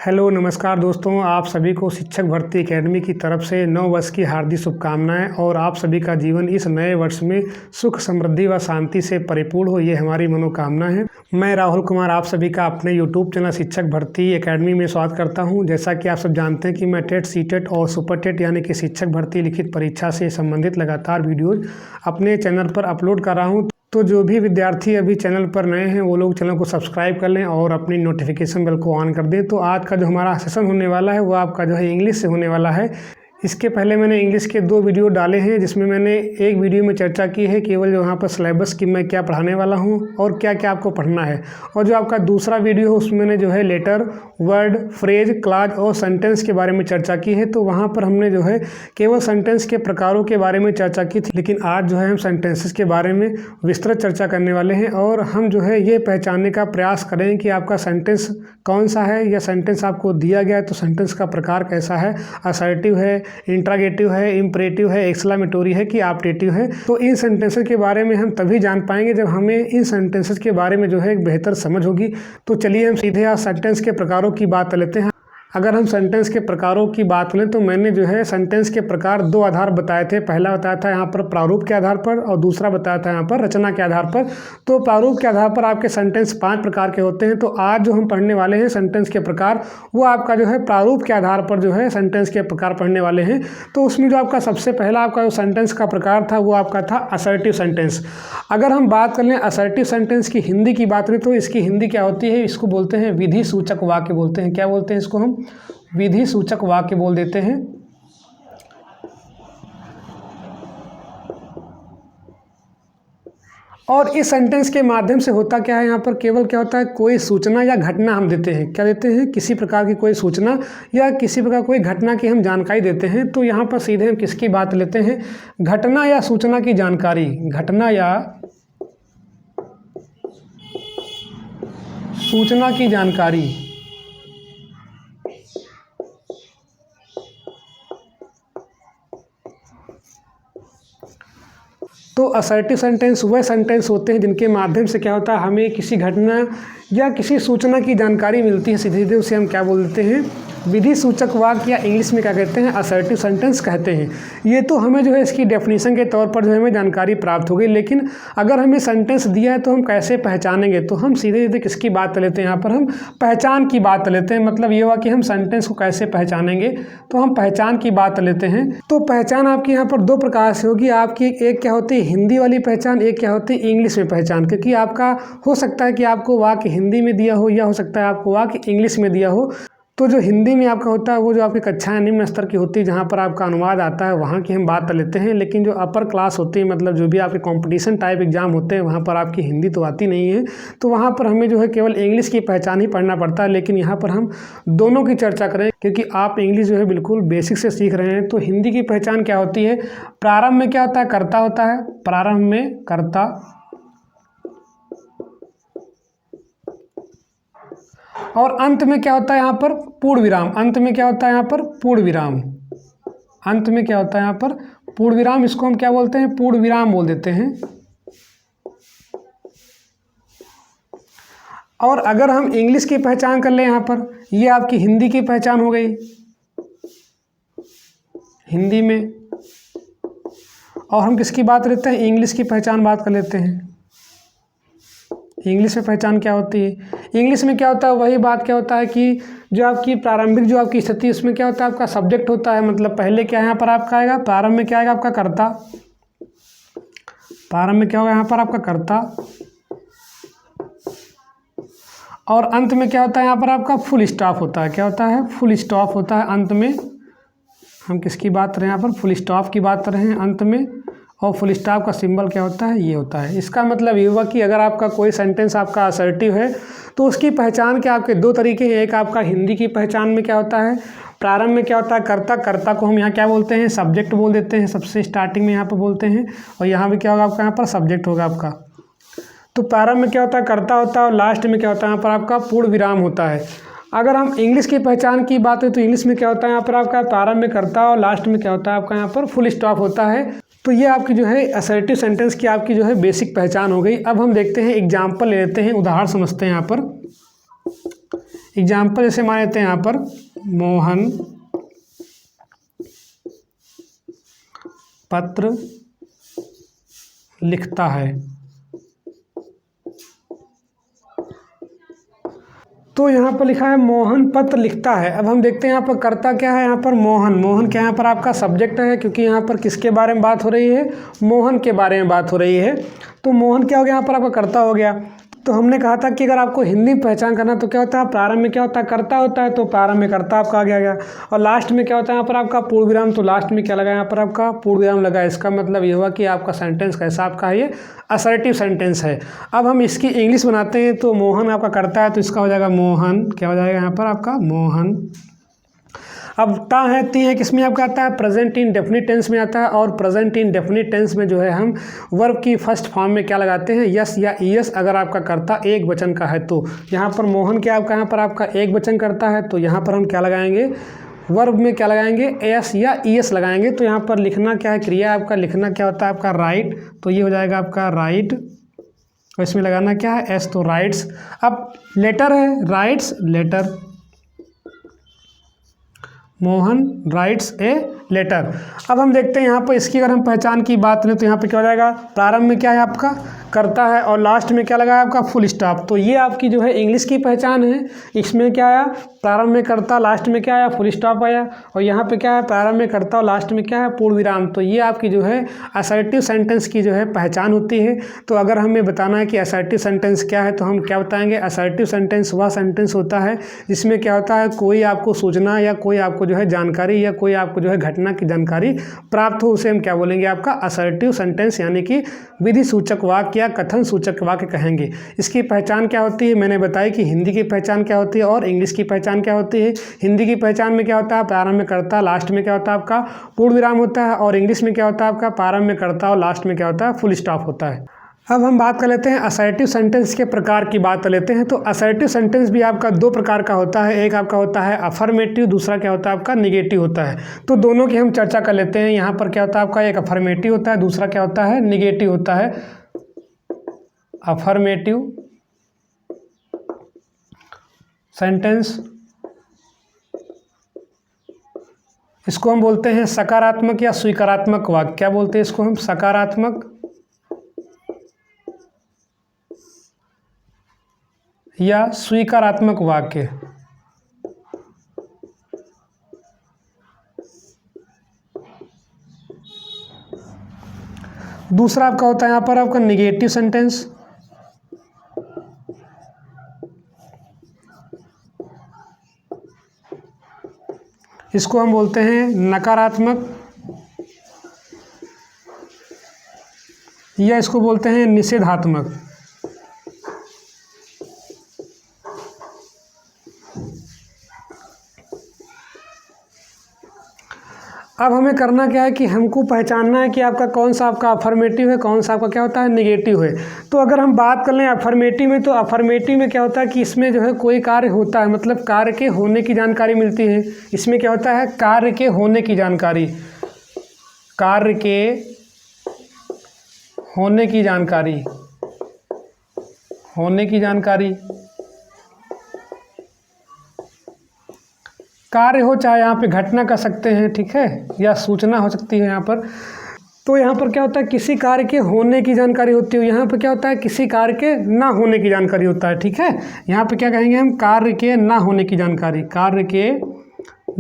Hello नमस्कार दोस्तों, आप सभी को शिक्षक भर्ती एकेडमी की तरफ से नव वर्ष की हार्दिक शुभकामनाएं और आप सभी का जीवन इस नए वर्ष में सुख समृद्धि व शांति से परिपूर्ण हो, ये हमारी मनोकामना है। मैं राहुल कुमार आप सभी का अपने यूट्यूब चैनल शिक्षक भर्ती एकेडमी में स्वागत करता हूं। जैसा कि आप सब जानते हैं कि मैं टेट, सीटेट और सुपर टेट यानी कि शिक्षक भर्ती लिखित परीक्षा से संबंधित लगातार वीडियोज़ अपने चैनल पर अपलोड कर रहा हूँ। तो जो भी विद्यार्थी अभी चैनल पर नए हैं वो लोग चैनल को सब्सक्राइब कर लें और अपनी नोटिफिकेशन बेल को ऑन कर दें। तो आज का जो हमारा सेशन होने वाला है वो आपका जो है इंग्लिश से होने वाला है। इसके पहले मैंने इंग्लिश के 2 वीडियो डाले हैं, जिसमें मैंने एक वीडियो में चर्चा की है केवल जो यहाँ पर सिलेबस की मैं क्या पढ़ाने वाला हूँ और क्या क्या आपको पढ़ना है। और जो आपका दूसरा वीडियो है उसमें मैंने जो है लेटर, वर्ड, फ्रेज, क्लॉज और सेंटेंस के बारे में चर्चा की है। तो वहाँ पर हमने जो है केवल सेंटेंस के प्रकारों के बारे में चर्चा की थी, लेकिन आज जो है हम सेंटेंसेस के बारे में विस्तृत चर्चा करने वाले हैं और हम जो है ये पहचानने का प्रयास करें कि आपका सेंटेंस कौन सा है, या सेंटेंस आपको दिया गया है तो सेंटेंस का प्रकार कैसा है, असर्टिव है, इंट्रागेटिव है, इम्परेटिव है, एक्सक्लेमेटोरी है कि ऑप्टेटिव है। तो इन सेंटेंसेस के बारे में हम तभी जान पाएंगे जब हमें इन सेंटेंसेस के बारे में जो है एक बेहतर समझ होगी। तो चलिए हम सीधे आज सेंटेंस के प्रकारों की बात कर लेते हैं। अगर हम सेंटेंस के प्रकारों की बात करें तो मैंने जो है सेंटेंस के प्रकार 2 आधार बताए थे। पहला बताया था यहाँ पर प्रारूप के आधार पर और दूसरा बताया था यहाँ पर रचना के आधार पर। तो प्रारूप के आधार पर आपके सेंटेंस 5 प्रकार के होते हैं। तो आज जो हम पढ़ने वाले हैं सेंटेंस के प्रकार, वो आपका जो है प्रारूप के आधार पर जो है सेंटेंस के प्रकार पढ़ने वाले हैं। तो उसमें जो आपका सबसे पहला आपका जो सेंटेंस का प्रकार था वो आपका था असर्टिव सेंटेंस। अगर हम बात कर लें असर्टिव सेंटेंस की हिंदी की बात करें तो इसकी हिंदी क्या होती है, इसको बोलते हैं विधि सूचक वाक्य बोलते हैं। क्या बोलते हैं इसको? हम विधि सूचक वाक्य बोल देते हैं। और इस सेंटेंस के माध्यम से होता क्या है, यहाँ पर केवल क्या होता है, कोई सूचना या घटना हम देते हैं। क्या देते हैं? किसी प्रकार की कोई सूचना या किसी प्रकार कोई घटना की हम जानकारी देते हैं। तो यहाँ पर सीधे हम किसकी बात लेते हैं? घटना या सूचना की जानकारी। घटना या सूचना की जानकारी। तो असर्टिव सेंटेंस वह सेंटेंस होते हैं जिनके माध्यम से क्या होता है, हमें किसी घटना या किसी सूचना की जानकारी मिलती है सीधे सीधे, उसे हम क्या बोल देते हैं? विधि सूचक वाक्य, या इंग्लिश में क्या कहते हैं? असर्टिव सेंटेंस कहते हैं। ये तो हमें जो है इसकी डेफिनेशन के तौर पर जो हमें जानकारी प्राप्त हो गई, लेकिन अगर हमें सेंटेंस दिया है तो हम कैसे पहचानेंगे? तो हम सीधे सीधे किसकी बात लेते हैं? यहाँ पर हम पहचान की बात लेते हैं। मतलब ये हुआ कि हम सेंटेंस को कैसे पहचानेंगे, तो हम पहचान की बात लेते हैं। तो पहचान आपकी यहाँ पर 2 प्रकार से होगी। आपकी एक क्या होती है, हिंदी वाली पहचान, एक क्या होती है, इंग्लिश में पहचान। क्योंकि आपका हो सकता है कि आपको वाक्य हिंदी में दिया हो या हो सकता है आपको वाक्य इंग्लिश में दिया हो। तो जो हिंदी में आपका होता है वो जो आपकी कक्षाएं निम्न स्तर की होती है, जहाँ पर आपका अनुवाद आता है, वहाँ की हम बात कर लेते हैं। लेकिन जो अपर क्लास होती है, मतलब जो भी आपके कंपटीशन टाइप एग्जाम होते हैं, वहाँ पर आपकी हिंदी तो आती नहीं है, तो वहाँ पर हमें जो है केवल इंग्लिश की पहचान ही पढ़ना पड़ता है। लेकिन यहाँ पर हम दोनों की चर्चा करें, क्योंकि आप इंग्लिश जो है बिल्कुल बेसिक से सीख रहे हैं। तो हिंदी की पहचान क्या होती है? प्रारंभ में क्या होता है? कर्ता होता है। प्रारंभ में कर्ता, और अंत में क्या होता है यहाँ पर? पूर्ण विराम। अंत में क्या होता है यहाँ पर? पूर्ण विराम। अंत में क्या होता है यहाँ पर? पूर्ण विराम। इसको हम क्या बोलते हैं? पूर्ण विराम बोल देते हैं। और अगर हम इंग्लिश की पहचान कर लें यहाँ पर, ये आपकी हिंदी की पहचान हो गई हिंदी में, और हम किसकी बात लेते हैं? इंग्लिश की पहचान बात कर लेते हैं। इंग्लिश में पहचान क्या होती है? इंग्लिश में क्या होता है, वही बात क्या होता है कि जो आपकी प्रारंभिक जो आपकी स्थिति, उसमें क्या होता है, आपका सब्जेक्ट होता है। मतलब पहले क्या यहाँ पर आपका आएगा, प्रारंभ में क्या आएगा? आपका कर्ता। प्रारंभ में क्या होगा यहाँ पर? आपका कर्ता। और अंत में क्या होता है यहाँ पर? आपका फुल स्टॉप होता है। क्या होता है? फुल स्टॉप होता है अंत में। हम किसकी बात कर रहे हैं यहाँ पर? फुल स्टॉप की बात कर रहे हैं अंत में। और फुल स्टॉप का सिंबल क्या होता है? ये होता है। इसका मतलब ये हुआ कि अगर आपका कोई सेंटेंस आपका असर्टिव है तो उसकी पहचान के आपके 2 तरीके हैं। एक आपका हिंदी की पहचान में क्या होता है, प्रारंभ में क्या होता है? कर्ता। कर्ता को हम यहाँ क्या बोलते हैं? सब्जेक्ट बोल देते हैं। सबसे स्टार्टिंग में यहाँ पर बोलते हैं। और यहाँ भी क्या होगा आपका? यहाँ पर सब्जेक्ट होगा आपका। तो प्रारंभ में क्या होता है? कर्ता होता है। और लास्ट में क्या होता है? यहाँ पर आपका पूर्ण विराम होता है। अगर हम इंग्लिश की पहचान की बात है तो इंग्लिश में क्या होता है? यहाँ पर आपका प्रारंभ में कर्ता और लास्ट में क्या होता है? आपका यहाँ पर फुल स्टॉप होता है। तो ये आपकी जो है असर्टिव सेंटेंस की आपकी जो है बेसिक पहचान हो गई। अब हम देखते हैं एग्जाम्पल ले लेते हैं, उदाहरण समझते हैं। यहाँ पर एग्जाम्पल जैसे मान लेते हैं यहाँ पर मोहन पत्र लिखता है। तो यहाँ पर लिखा है मोहन पत्र लिखता है। अब हम देखते हैं यहाँ पर करता क्या है, यहाँ पर मोहन। मोहन क्या यहाँ पर आपका सब्जेक्ट है, क्योंकि यहाँ पर किसके बारे में बात हो रही है, मोहन के बारे में बात हो रही है। तो मोहन क्या हो गया यहाँ पर आपका कर्ता हो गया। तो हमने कहा था कि अगर आपको हिंदी में पहचान करना तो क्या होता है, प्रारंभ में क्या होता है, कर्ता होता है, तो प्रारंभ में कर्ता आपका आ गया। और लास्ट में क्या होता है यहाँ पर आपका पूर्ण विराम, तो लास्ट में क्या लगा यहाँ पर आपका पूर्ण विराम लगा। इसका मतलब ये हुआ कि आपका सेंटेंस कैसा आपका है, ये असर्टिव सेंटेंस है। अब हम इसकी इंग्लिश बनाते हैं। तो मोहन आपका करता है तो इसका हो जाएगा मोहन, क्या हो जाएगा यहाँ पर आपका मोहन। अब ता है ती है किस में आपका आता है, प्रेजेंट इन डेफिनिट टेंस में आता है। और प्रेजेंट इन डेफिनिट टेंस में जो है हम वर्ब की फर्स्ट फॉर्म में क्या लगाते हैं, यस या ईएस। अगर आपका कर्ता एक वचन का है तो यहाँ पर मोहन क्या आपका यहाँ पर आपका एक वचन करता है, तो यहाँ पर हम क्या लगाएंगे, वर्ब में क्या लगाएंगे, एस या ईएस लगाएंगे। तो यहाँ पर लिखना क्या है, क्रिया आपका लिखना क्या होता है आपका राइट, तो ये हो जाएगा आपका राइट। और इसमें लगाना क्या है, एस, तो राइट्स। अब लेटर है, writes letter, Mohan writes a letter. अब हम देखते हैं यहाँ पर इसकी अगर हम पहचान की बात करें तो यहाँ पे क्या हो जाएगा, प्रारंभ में क्या है आपका करता है और लास्ट में क्या लगा है आपका फुल स्टॉप। तो ये आपकी जो है इंग्लिश की पहचान है। इसमें क्या आया, प्रारंभ में करता, लास्ट में क्या आया, फुल स्टॉप आया। और यहाँ पे क्या है, प्रारंभ में करता और लास्ट में क्या है, पूर्ण विराम। तो ये आपकी जो है असर्टिव सेंटेंस की जो है पहचान होती है। तो अगर हमें बताना है कि असर्टिव सेंटेंस क्या है तो हम क्या बताएंगे, असर्टिव सेंटेंस वह सेंटेंस होता है जिसमें क्या होता है, कोई आपको सूचना या कोई आपको जो है जानकारी या कोई आपको जो है घटना की जानकारी प्राप्त हो, उसे हम क्या बोलेंगे, आपका असर्टिव सेंटेंस यानी कि विधि सूचक वाक्य या कथन सूचक वाक्य कहेंगे। इसकी पहचान क्या होती है, मैंने बताया कि हिंदी की पहचान क्या होती है और इंग्लिश की पहचान क्या होती है। हिंदी की पहचान में क्या होता है, प्रारंभ में करता, लास्ट में क्या होता है आपका पूर्ण विराम होता है। और इंग्लिश में क्या होता है आपका प्रारंभ में करता और लास्ट में क्या होता है, फुल स्टॉप होता है। अब हम बात कर लेते हैं असर्टिव सेंटेंस के प्रकार की बात कर लेते हैं। तो असर्टिव सेंटेंस भी आपका दो प्रकार का होता है, एक आपका होता है अफर्मेटिव, दूसरा क्या होता है आपका निगेटिव होता है। तो दोनों की हम चर्चा कर लेते हैं। यहाँ पर क्या होता है आपका, एक अफर्मेटिव होता है, दूसरा क्या होता है, निगेटिव होता है। अफर्मेटिव सेंटेंस, इसको हम बोलते हैं सकारात्मक या स्वीकारात्मक वाक्य। क्या बोलते हैं इसको हम, सकारात्मक या स्वीकारात्मक वाक्य। दूसरा आपका होता है यहाँ पर आपका निगेटिव सेंटेंस। इसको हम बोलते हैं नकारात्मक या इसको बोलते हैं निषेधात्मक। अब हमें करना क्या है कि हमको पहचानना है कि आपका कौन सा आपका अफर्मेटिव है, कौन सा आपका क्या होता है निगेटिव है। तो अगर हम बात कर लें अफर्मेटिव में, तो अफर्मेटिव में क्या होता है कि इसमें जो है कोई कार्य होता है, मतलब कार्य के होने की जानकारी मिलती है। इसमें क्या होता है, कार्य के होने की जानकारी, कार्य के होने की जानकारी, होने की जानकारी, कार्य हो चाहे यहाँ पे घटना कर सकते हैं, ठीक है, या सूचना हो सकती है यहाँ पर। तो यहाँ पर क्या होता है, किसी कार्य के होने की जानकारी होती है। यहाँ पर क्या होता है, किसी कार्य के ना होने की जानकारी होता है, ठीक है। यहाँ पे क्या कहेंगे हम, कार्य के ना होने की जानकारी, कार्य के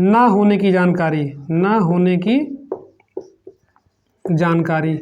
ना होने की जानकारी, ना होने की जानकारी।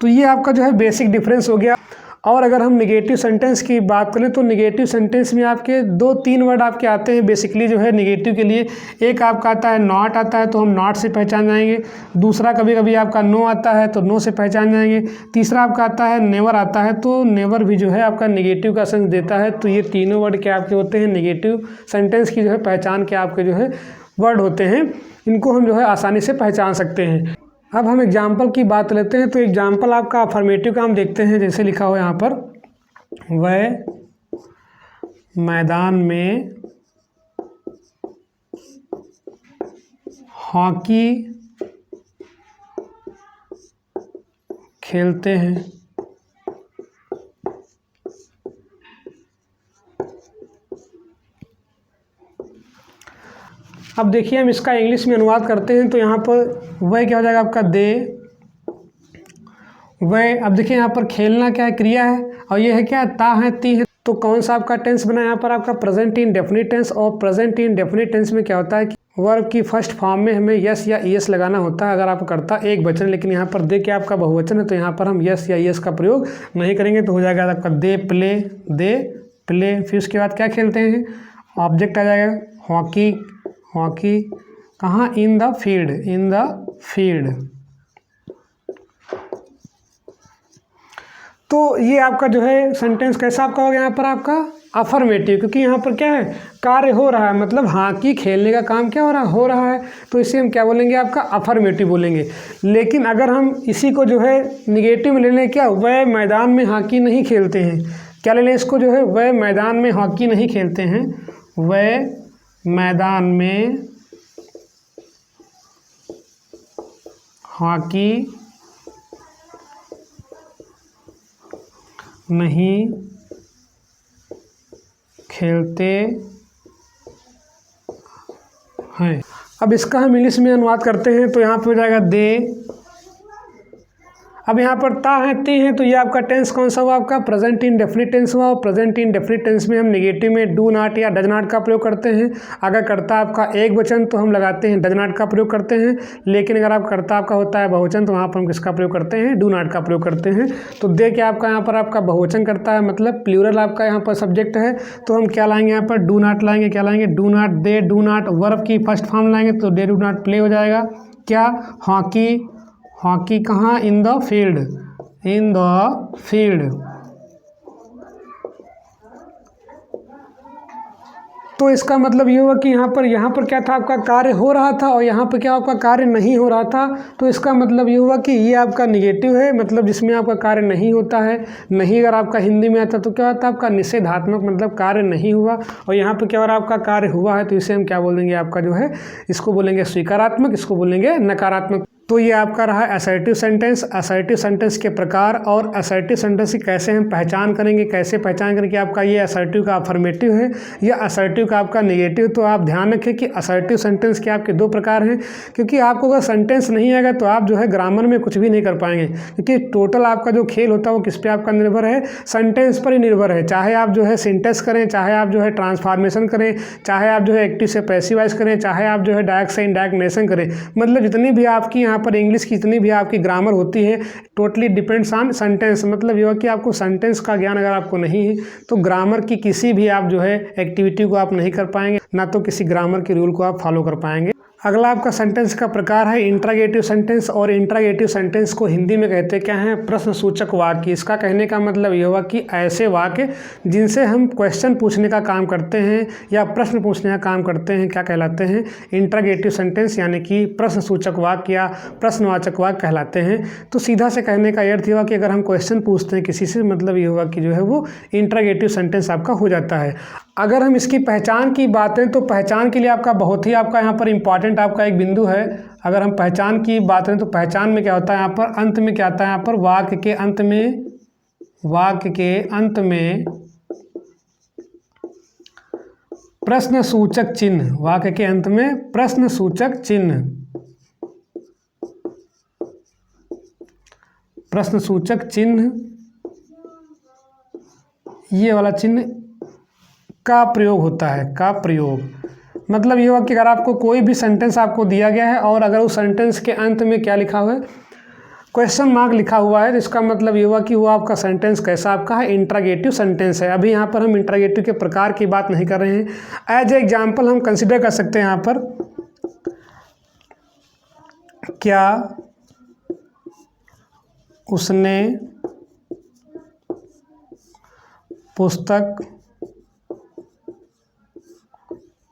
तो ये आपका जो है बेसिक डिफरेंस हो गया। और अगर हम निगेटिव सेंटेंस की बात करें तो निगेटिव सेंटेंस में आपके दो तीन वर्ड आपके आते हैं बेसिकली जो है निगेटिव के लिए। एक आपका आता है नॉट आता है, तो हम नॉट से पहचान जाएंगे। दूसरा कभी कभी आपका नो आता है तो नो से पहचान जाएंगे। तीसरा आपका आता है नेवर आता है, तो नेवर भी जो है आपका निगेटिव का सेंस देता है। तो ये तीनों वर्ड क्या आपके होते हैं, निगेटिव सेंटेंस की जो है पहचान के आपके जो है वर्ड होते हैं। इनको हम जो है आसानी से पहचान सकते हैं। अब हम एग्जाम्पल की बात लेते हैं। तो एग्जाम्पल आपका अफर्मेटिव का हम देखते हैं, जैसे लिखा हो यहाँ पर, वह मैदान में हॉकी खेलते हैं। अब देखिए हम इसका इंग्लिश में अनुवाद करते हैं तो यहाँ पर वह क्या हो जाएगा आपका दे, वह। अब देखिए यहाँ पर खेलना क्या है, क्रिया है, और ये है क्या, ता है, ती है। तो कौन सा आपका टेंस बना यहाँ पर, आपका प्रेजेंट इंडेफिनिट टेंस। और प्रेजेंट इंडेफिनिट टेंस में क्या होता है कि वर्ब की फर्स्ट फॉर्म में हमें यस या ईएस लगाना होता है अगर आप करता एक वचन, लेकिन यहाँ पर दे क्या आपका बहुवचन है तो यहाँ पर हम यस या ईएस का प्रयोग नहीं करेंगे। तो हो जाएगा आपका दे प्ले, दे प्ले। फिर उसके बाद क्या खेलते हैं, ऑब्जेक्ट आ जाएगा हॉकी, हॉकी कहाँ, in the field, in the field. तो ये आपका जो है सेंटेंस कैसा आपका हो गया यहाँ पर आपका अफर्मेटिव, क्योंकि यहाँ पर क्या है, कार्य हो रहा है, मतलब हॉकी खेलने का काम क्या हो रहा है, तो इसे हम क्या बोलेंगे, आपका अफर्मेटिव बोलेंगे। लेकिन अगर हम इसी को जो है निगेटिव में ले लें, क्या वह मैदान में हॉकी नहीं खेलते हैं, क्या ले लें इसको जो है, वह मैदान में हॉकी नहीं खेलते हैं, वह मैदान में हॉकी नहीं खेलते हैं। अब इसका हम इंग्लिश में अनुवाद करते हैं तो यहाँ पे हो जाएगा दे। अब यहाँ पर ता है, ती है, तो ये आपका टेंस कौन सा हुआ, आपका प्रेजेंट इंडेफिनिट टेंस हुआ। और प्रेजेंट इंडेफिनिट टेंस में हम नेगेटिव में डू नॉट या डज नॉट का प्रयोग करते हैं। अगर करता आपका एक वचन तो हम लगाते हैं डज नॉट का प्रयोग करते हैं, लेकिन अगर आप करता आपका होता है बहुवचन तो वहाँ पर हम किसका प्रयोग करते हैं, डू नॉट का प्रयोग करते हैं। तो दे क्या आपका यहाँ पर आपका बहुवचन करता है, मतलब प्लूरल आपका यहाँ पर सब्जेक्ट है, तो हम क्या लाएंगे यहाँ पर, डू नॉट लाएंगे। क्या लाएंगे, do not, they do not. Verb की फर्स्ट फॉर्म लाएंगे तो दे डू नॉट प्ले हो जाएगा। क्या, हॉकी, हॉकी कहाँ, in the field, in the field. तो इसका मतलब ये हुआ कि यहाँ पर क्या था, आपका कार्य हो रहा था और यहाँ पर क्या आपका कार्य नहीं हो रहा था। तो इसका मतलब ये हुआ कि ये आपका निगेटिव है, मतलब जिसमें आपका कार्य नहीं होता है। नहीं अगर आपका हिंदी में आता तो क्या होता है, आपका निषेधात्मक, मतलब कार्य नहीं हुआ। और यहाँ पर क्या हो रहा है, आपका कार्य हुआ है, तो इसे हम क्या बोलेंगे, आपका जो है इसको बोलेंगे स्वीकारात्मक, इसको बोलेंगे नकारात्मक। तो ये आपका रहा असर्टिव सेंटेंस। असर्टिव सेंटेंस के प्रकार और असर्टिव सेंटेंस की कैसे हम पहचान करेंगे, कैसे पहचान करें कि आपका ये असर्टिव का अफर्मेटिव है या असर्टिव का आपका नेगेटिव। तो आप ध्यान रखें कि असर्टिव सेंटेंस के आपके दो प्रकार हैं, क्योंकि आपको अगर सेंटेंस नहीं आएगा तो आप जो है ग्रामर में कुछ भी नहीं कर पाएंगे, क्योंकि टोटल आपका जो खेल होता है वो किस पे आपका निर्भर है, सेंटेंस पर ही निर्भर है। चाहे आप जो है सिंटेक्स करें, चाहे आप जो है ट्रांसफॉर्मेशन करें, चाहे आप जो है एक्टिव से पैसिवाइज करें, चाहे आप जो है डायरेक्ट से इनडायरेक्ट नेशन करें, मतलब जितनी भी आपकी यहाँ पर इंग्लिश की जितनी भी आपकी ग्रामर होती है टोटली डिपेंड्स ऑन सेंटेंस। मतलब ये हो कि आपको सेंटेंस का ज्ञान अगर आपको नहीं है तो ग्रामर की किसी भी आप जो है एक्टिविटी को आप नहीं कर पाएंगे, ना तो किसी ग्रामर के रूल को आप फॉलो कर पाएंगे। अगला आपका सेंटेंस का प्रकार है इंट्रागेटिव सेंटेंस। और इंट्रागेटिव सेंटेंस को हिंदी में कहते क्या हैं, प्रश्नसूचक वाक्य। इसका कहने का मतलब ये हुआ कि ऐसे वाक्य जिनसे हम क्वेश्चन पूछने का काम करते हैं या प्रश्न पूछने का काम करते हैं, क्या कहलाते हैं, इंट्रागेटिव सेंटेंस, यानी कि प्रश्नसूचक वाक्य या प्रश्नवाचक वाक्य कहलाते हैं। तो सीधा से कहने का अर्थ ये हुआ कि अगर हम क्वेश्चन पूछते हैं किसी से, मतलब ये हुआ कि जो है वो इंट्रागेटिव सेंटेंस आपका हो जाता है। अगर हम इसकी पहचान की बात करें तो पहचान के लिए आपका बहुत ही आपका यहाँ पर इम्पॉर्टेंट आपका एक बिंदु है। अगर हम पहचान की बात करें तो पहचान में क्या होता है, यहाँ पर अंत में क्या आता है, यहाँ पर वाक्य के अंत में प्रश्नसूचक चिन्ह, वाक्य के अंत में प्रश्नसूचक चिन्ह, प्रश्नसूचक चिन्ह, ये वाला चिन्ह का प्रयोग होता है, का प्रयोग। मतलब ये हुआ कि अगर आपको कोई भी सेंटेंस आपको दिया गया है और अगर उस सेंटेंस के अंत में क्या लिखा हुआ है, क्वेश्चन मार्क लिखा हुआ है, तो इसका मतलब ये हुआ कि वो आपका सेंटेंस कैसा आपका है, इंट्रागेटिव सेंटेंस है। अभी यहाँ पर हम इंट्रागेटिव के प्रकार की बात नहीं कर रहे हैं। एज ए एग्जाम्पल हम कंसिडर कर सकते हैं यहाँ पर, क्या उसने पुस्तक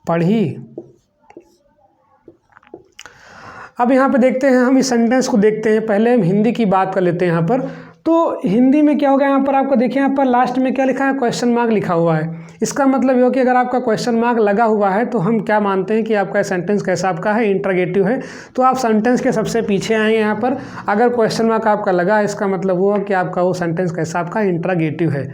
पढ़ी। अब यहाँ पे देखते हैं, हम इस सेंटेंस को देखते हैं। पहले हम हिंदी की बात कर लेते हैं यहाँ पर। तो हिंदी में क्या होगा, यहाँ पर आपको देखिए, यहाँ पर लास्ट में क्या लिखा है, क्वेश्चन मार्क लिखा हुआ है। इसका मतलब ये हो कि अगर आपका क्वेश्चन मार्क लगा हुआ है तो हम क्या मानते हैं कि आपका सेंटेंस कैसा आपका है, इंट्रागेटिव है। तो आप सेंटेंस के सबसे पीछे आएंगे यहाँ पर, अगर क्वेश्चन मार्क आपका लगा है, इसका मतलब वो कि आपका वो सेंटेंस कैसा आपका इंट्रागेटिव है।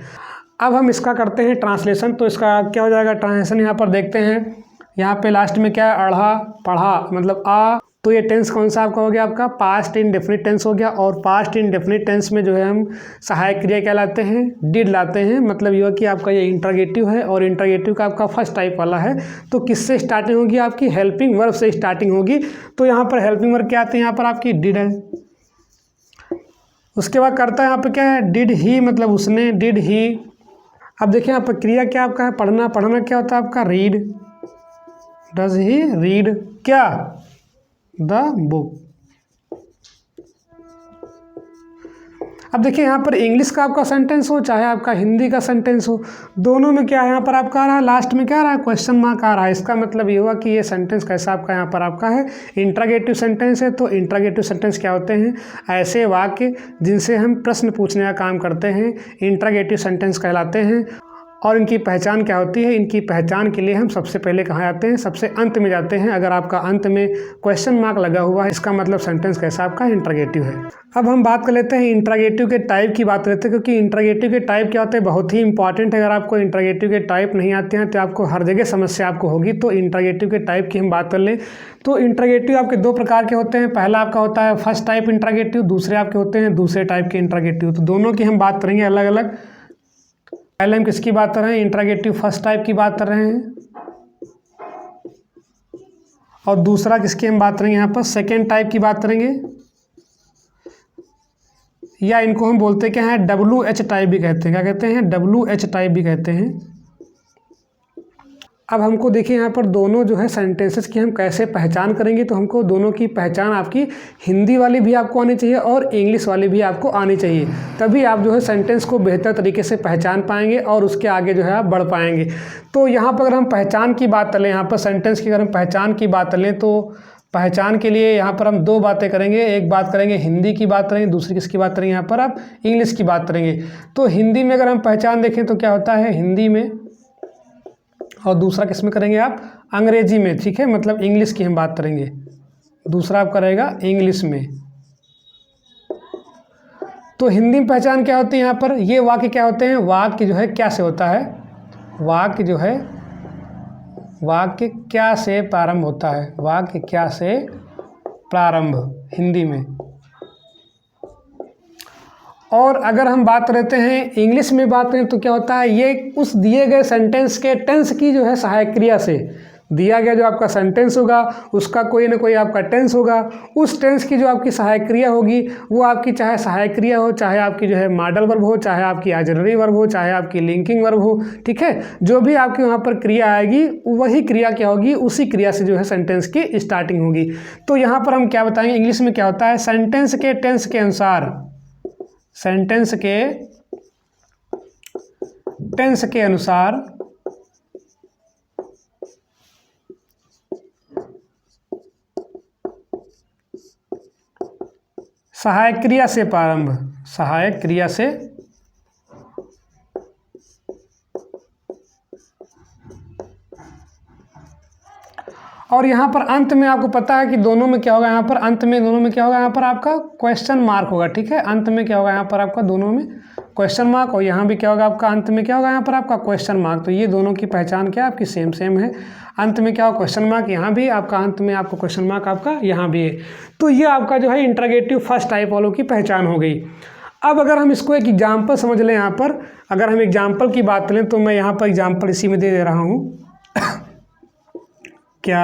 अब हम इसका करते हैं ट्रांसलेशन। तो इसका क्या हो जाएगा ट्रांसलेशन, यहाँ पर देखते हैं यहाँ पे लास्ट में क्या है, अढ़ा पढ़ा, मतलब आ। तो ये टेंस कौन सा आपका हो गया, आपका पास्ट इंडेफिनिट टेंस हो गया। और पास्ट इंडेफिनिट टेंस में जो है हम सहायक क्रिया क्या लाते हैं, डिड लाते हैं। मतलब ये कि आपका ये इंट्रोगेटिव है और इंट्रोगेटिव का आपका फर्स्ट टाइप वाला है। तो किससे स्टार्टिंग होगी, आपकी हेल्पिंग वर्ब से स्टार्टिंग होगी। तो यहाँ पर हेल्पिंग वर्ब क्या आते हैं, यहाँ पर आपकी डिड है। उसके बाद करता है यहाँ पर क्या है, डिड ही, मतलब उसने, डिड ही। अब देखिए यहाँ पर क्रिया क्या आपका है, पढ़ना। पढ़ना क्या होता है आपका, रीड। डज ही रीड क्या, द बुक। अब देखिए यहाँ पर इंग्लिश का आपका सेंटेंस हो चाहे आपका हिंदी का सेंटेंस हो, दोनों में क्या है यहाँ पर आपका आ रहा है, लास्ट में क्या आ रहा है, क्वेश्चन मार्क आ रहा है। इसका मतलब ये हुआ कि ये सेंटेंस कैसा आपका यहाँ पर आपका है, इंट्रोगेटिव सेंटेंस है। तो इंट्रोगेटिव सेंटेंस क्या होते हैं, ऐसे वाक्य जिनसे हम प्रश्न पूछने का काम करते हैं, इंट्रोगेटिव सेंटेंस कहलाते हैं। और इनकी पहचान क्या होती है, इनकी पहचान के लिए हम सबसे पहले कहाँ जाते हैं, सबसे अंत में जाते हैं। अगर आपका अंत में क्वेश्चन मार्क लगा हुआ है, इसका मतलब सेंटेंस कैसा आपका इंट्रोगेटिव है। अब हम बात कर लेते हैं इंट्रोगेटिव के टाइप की बात करते हैं, क्योंकि इंट्रोगेटिव के टाइप क्या होते हैं, बहुत ही इंपॉर्टेंट है। अगर आपको इंट्रोगेटिव के टाइप नहीं आते हैं तो आपको हर जगह समस्या आपको होगी। तो इंट्रोगेटिव के टाइप की हम बात कर लें तो इंट्रोगेटिव आपके दो प्रकार के होते हैं। पहला आपका होता है फर्स्ट टाइप इंट्रोगेटिव, दूसरे आपके होते हैं दूसरे टाइप के इंट्रोगेटिव। तो दोनों की हम बात करेंगे अलग अलग। पहले हम किसकी बात कर रहे हैं, इंट्रोगेटिव फर्स्ट टाइप की बात कर रहे हैं, और दूसरा किसकी हम बात करेंगे, यहाँ पर सेकेंड टाइप की बात करेंगे, या इनको हम बोलते क्या है, WH टाइप भी कहते हैं। क्या कहते हैं, WH टाइप भी कहते हैं। अब हमको देखिए यहाँ पर दोनों जो है सेंटेंसेस की हम कैसे पहचान करेंगे। तो हमको दोनों की पहचान आपकी हिंदी वाली भी आपको आनी चाहिए और इंग्लिश वाली भी आपको आनी चाहिए, तभी आप जो है सेंटेंस को बेहतर तरीके से पहचान पाएंगे और उसके आगे जो है आप बढ़ पाएंगे। तो यहाँ पर अगर हम पहचान की बात करें, यहाँ पर सेंटेंस की अगर हम पहचान की बात करें तो पहचान के लिए यहाँ पर हम दो बातें करेंगे। एक बात करेंगे हिंदी की बात करेंगे, दूसरी किसकी बात करेंगे, यहाँ पर आप इंग्लिश की बात करेंगे। तो हिंदी में अगर हम पहचान देखें तो क्या होता है, हिंदी में, और दूसरा किस में करेंगे आप, अंग्रेजी में। ठीक है, मतलब इंग्लिश की हम बात करेंगे, दूसरा आपका रहेगा इंग्लिश में। तो हिंदी में पहचान क्या होती है, यहाँ पर ये वाक्य क्या होते हैं, वाक्य जो है क्या से होता है, वाक्य जो है वाक्य क्या से प्रारंभ होता है, वाक्य क्या से प्रारंभ हिंदी में। और अगर हम बात करते हैं इंग्लिश में बात करें तो क्या होता है, ये उस दिए गए सेंटेंस के टेंस की जो है सहायक क्रिया से, दिया गया जो आपका सेंटेंस होगा उसका कोई ना कोई आपका टेंस होगा, उस टेंस की जो आपकी सहायक क्रिया होगी वो आपकी चाहे सहायक क्रिया हो, चाहे आपकी जो है मॉडल वर्ब हो, चाहे आपकी ऑक्सिलरी वर्ब हो, चाहे आपकी लिंकिंग वर्ब हो। ठीक है, जो भी आपके वहाँ पर क्रिया आएगी वही क्रिया क्या होगी, उसी क्रिया से जो है सेंटेंस की स्टार्टिंग होगी। तो यहाँ पर हम क्या बताएंगे, इंग्लिश में क्या होता है, सेंटेंस के टेंस के अनुसार, सेंटेंस के टेंस के अनुसार सहायक क्रिया से प्रारंभ, सहायक क्रिया से और यहाँ पर अंत में आपको पता है कि दोनों में क्या होगा, यहाँ पर अंत में दोनों में क्या होगा, यहाँ पर आपका क्वेश्चन मार्क होगा। ठीक है, अंत में क्या होगा, यहाँ पर आपका दोनों में क्वेश्चन मार्क, और यहाँ भी क्या होगा आपका अंत में क्या होगा, यहाँ पर आपका क्वेश्चन मार्क। तो ये दोनों की पहचान क्या आपकी सेम सेम है। अंत में क्या होगा, क्वेश्चन मार्क, यहाँ भी आपका अंत में आपको क्वेश्चन मार्क आपका यहाँ भी है। तो ये आपका जो है इंट्रोगेटिव फर्स्ट टाइप वालों की पहचान हो गई। अब अगर हम इसको एक एग्जाम्पल समझ लें, यहाँ पर अगर हम एग्जाम्पल की बात करें तो मैं यहाँ पर एग्जाम्पल इसी में दे रहा हूँ। क्या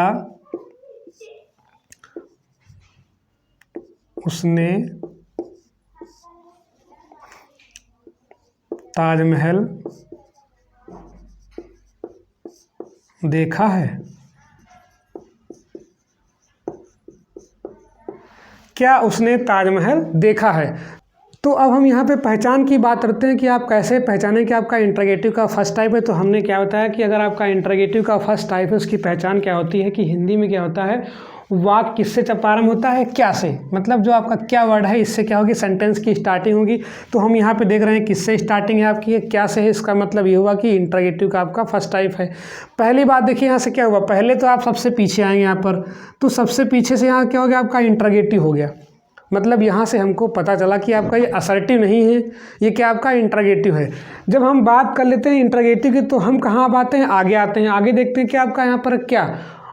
उसने ताजमहल देखा है, क्या उसने ताजमहल देखा है। तो अब हम यहाँ पे पहचान की बात करते हैं कि आप कैसे पहचानें कि आपका इंट्रोगेटिव का फर्स्ट टाइप है। तो हमने क्या बताया कि अगर आपका इंट्रोगेटिव का फर्स्ट टाइप है उसकी पहचान क्या होती है कि हिंदी में क्या होता है, वाक्य किससे प्रारंभ होता है, क्या से, मतलब जो आपका क्या वर्ड है इससे क्या होगी, सेंटेंस की स्टार्टिंग होगी। तो हम यहाँ पे देख रहे हैं किससे स्टार्टिंग है आपकी, क्या से है, इसका मतलब ये हुआ कि इंट्रोगेटिव का आपका फर्स्ट टाइप है। पहली बात देखिए यहाँ से क्या हुआ, पहले तो आप सबसे पीछे आएंगे यहाँ पर, तो सबसे पीछे से यहाँ क्या हो गया आपका इंट्रोगेटिव हो गया। मतलब यहाँ से हमको पता चला कि आपका ये असर्टिव नहीं है, ये क्या आपका इंट्रोगेटिव है। जब हम बात कर लेते हैं इंट्रोगेटिव की तो हम कहाँ अब आते हैं, आगे आते हैं। आगे देखते हैं कि आपका यहाँ पर क्या,